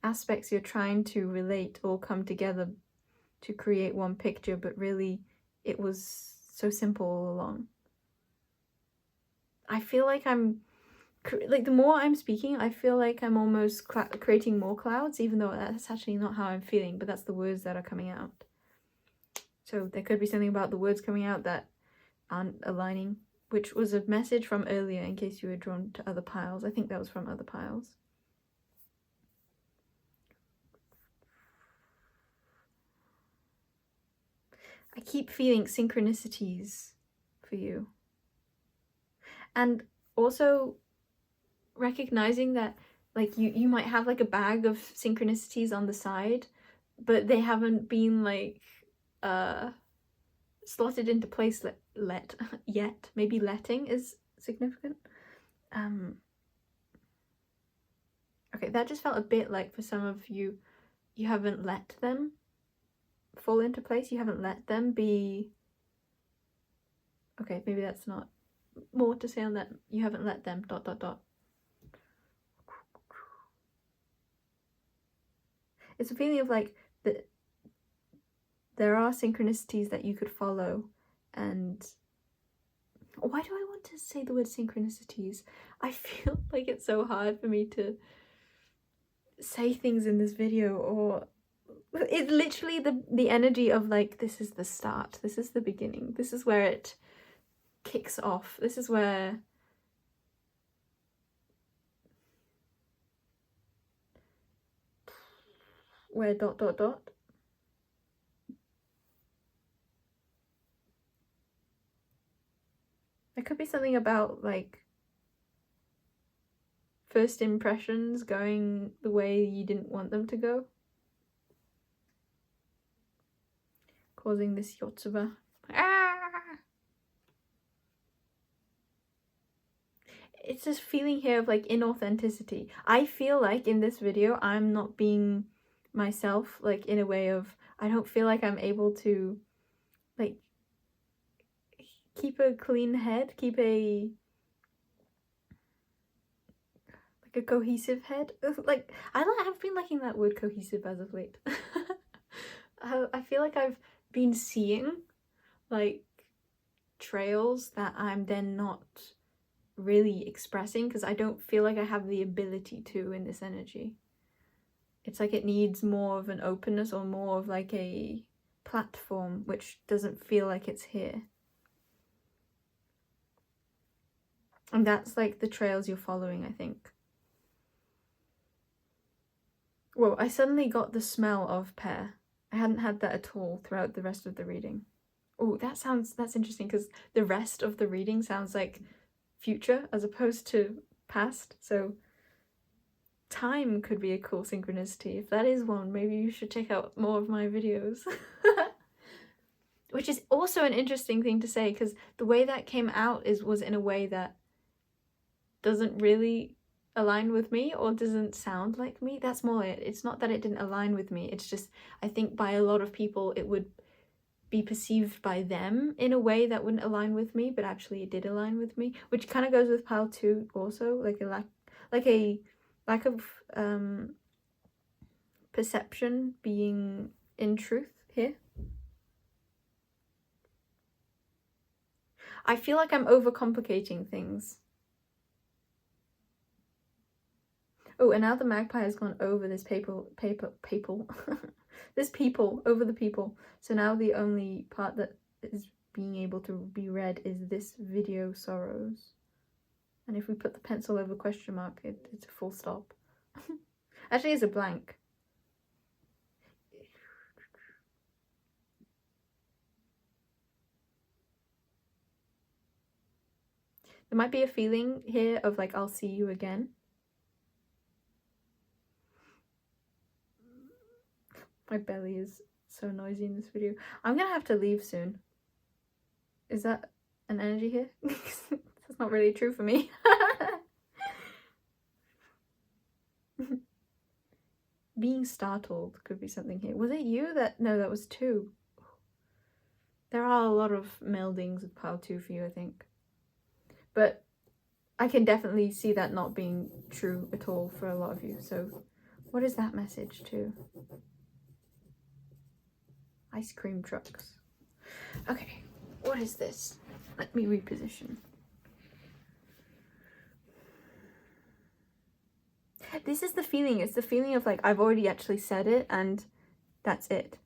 S1: aspects you're trying to relate all come together to create one picture, but really it was so simple all along. I feel like I'm like, the more I'm speaking, I feel like I'm almost creating more clouds, even though that's actually not how I'm feeling, but that's the words that are coming out. So there could be something about the words coming out that aren't aligning, which was a message from earlier in case you were drawn to other piles. I think that was from other piles. I keep feeling synchronicities for you. And also recognizing that like you might have like a bag of synchronicities on the side, but they haven't been like slotted into place yet. Maybe letting is significant. Okay, that just felt a bit like for some of you, you haven't let them fall into place. You haven't let them be. Okay, maybe that's not more to say on that. You haven't let them ... It's a feeling of like that there are synchronicities that you could follow, and why do I want to say the word synchronicities? I feel like it's so hard for me to say things in this video, or it's literally the energy of like, this is the start, this is the beginning, this is where it kicks off, this is where There could be something about like first impressions going the way you didn't want them to go. Causing this Yotsuba. It's this feeling here of like inauthenticity. I feel like in this video I'm not being myself, like in a way of, I don't feel like I'm able to like keep a clean head, keep a cohesive head. Like I've been liking that word cohesive as of late. I feel like I've been seeing like trails that I'm then not really expressing because I don't feel like I have the ability to in this energy. It's like it needs more of an openness or more of like a platform, which doesn't feel like it's here. And that's like the trails you're following, I think. Whoa, I suddenly got the smell of pear. I hadn't had that at all throughout the rest of the reading. Oh, that's interesting because the rest of the reading sounds like future as opposed to past. So time could be a cool synchronicity. If that is one, maybe you should check out more of my videos. Which is also an interesting thing to say because the way that came out was in a way that doesn't really align with me or doesn't sound like me. That's more it. It's not that it didn't align with me. It's just I think by a lot of people it would be perceived by them in a way that wouldn't align with me, but actually it did align with me, which kind of goes with pile 2 also, like a lack of perception being in truth here. I feel like I'm overcomplicating things. Oh, and now the magpie has gone over this this people, over the people. So now the only part that is being able to be read is this video sorrows. And if we put the pencil over question mark, it's a full stop. Actually, it's a blank. There might be a feeling here of like, I'll see you again. My belly is so noisy in this video. I'm gonna have to leave soon. Is that an energy here? That's not really true for me. Being startled could be something here. Was it you that... No, that was 2. There are a lot of meldings with pile 2 for you, I think. But I can definitely see that not being true at all for a lot of you. So what is that message too? Ice cream trucks. Okay, what is this? Let me reposition. This is the feeling. It's the feeling of like, I've already actually said it and that's it.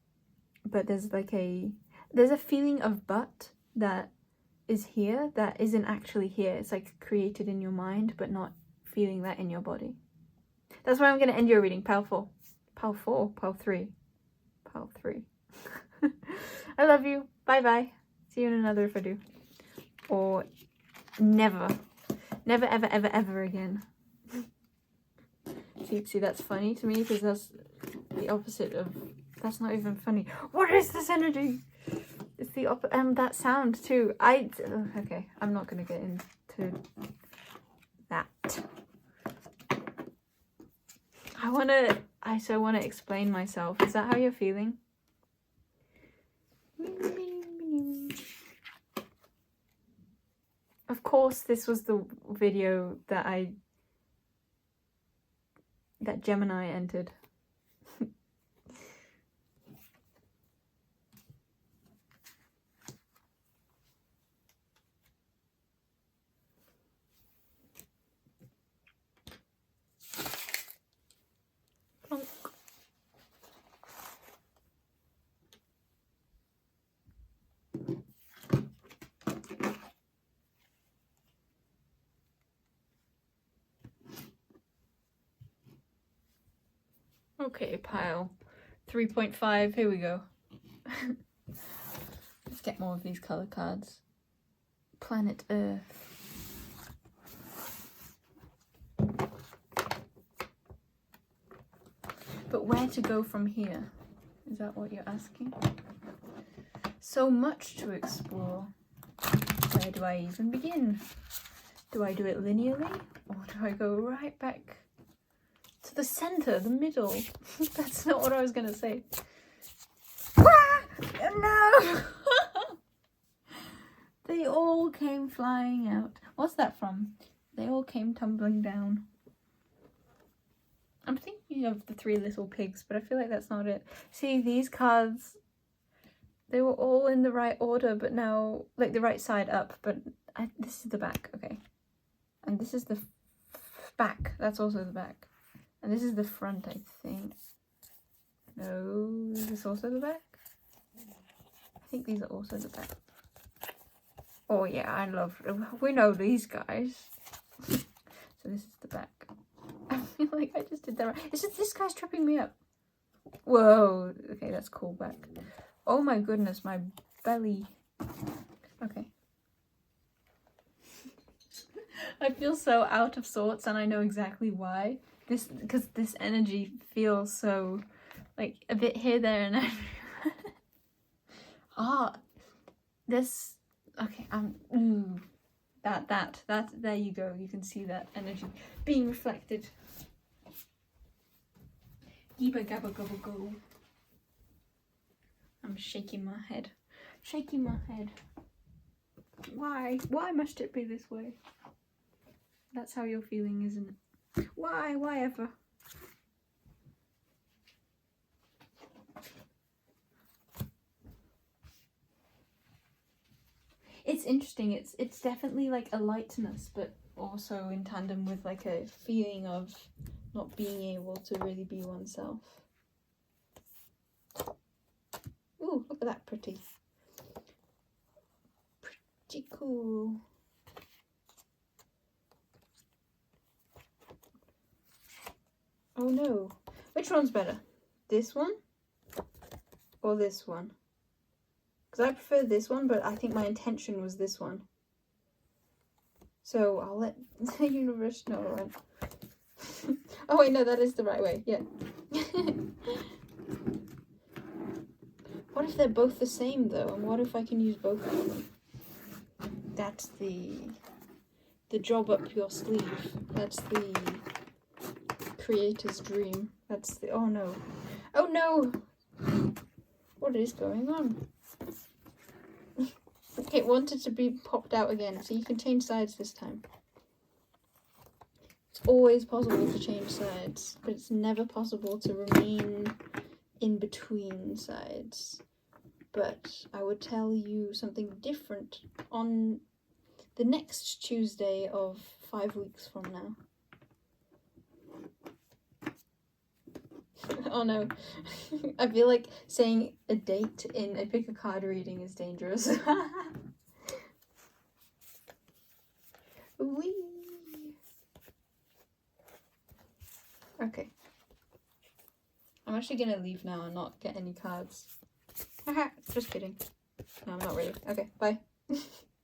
S1: But there's like there's a feeling of but that is here that isn't actually here. It's like created in your mind, but not feeling that in your body. That's why I'm going to end your reading. Pile 4. Pile 4. Pile 3. Pile 3. I love you. Bye bye. See you in another if I do. Or never. Never, ever, ever, ever again. See, that's funny to me because that's the opposite of... That's not even funny. What is this energy? It's the opposite. That sound too. Okay, I'm not going to get into that. I so want to explain myself. Is that how you're feeling? Of course, this was the video that Gemini entered. Okay, pile 3.5, here we go. Let's get more of these color cards. Planet Earth. But where to go from here? Is that what you're asking? So much to explore. Where do I even begin? Do I do it linearly? Or do I go right back to the center, the middle? That's not what I was gonna say. Ah! No! They all came flying out. What's that from? They all came tumbling down. I'm thinking of the Three Little Pigs, but I feel like that's not it. See, these cards, they were all in the right order, but now, like the right side up, but this is the back, okay. And this is the back, that's also the back. And this is the front, I think. No, is this also the back? I think these are also the back. Oh yeah, we know these guys. So this is the back. I feel like I just did that right. It's just this guy's tripping me up. Whoa, okay, that's cool back. Oh my goodness, my belly. Okay. I feel so out of sorts and I know exactly why. Because this energy feels so, like, a bit here, there and everywhere. This, okay, that, there you go. You can see that energy being reflected. Gibba gabba gobble go. I'm shaking my head. Shaking my head. Why? Why must it be this way? That's how you're feeling, isn't it? Why? Why ever? It's interesting. It's definitely like a lightness, but also in tandem with like a feeling of not being able to really be oneself. Ooh, look at that pretty. Pretty cool. Oh no. Which one's better? This one? Or this one? Because I prefer this one, but I think my intention was this one. So I'll let the universe know. Right? Oh wait, no, that is the right way. Yeah. What if they're both the same though? And what if I can use both of them? That's the job up your sleeve. That's the creator's dream. That's the, oh no. Oh no! What is going on? Okay, it wanted to be popped out again, so you can change sides this time. It's always possible to change sides, but it's never possible to remain in between sides. But I would tell you something different on the next Tuesday of 5 weeks from now. Oh no. I feel like saying a date in a pick a card reading is dangerous. Whee! Okay. I'm actually gonna leave now and not get any cards. Haha, just kidding. No, I'm not really. Okay, bye.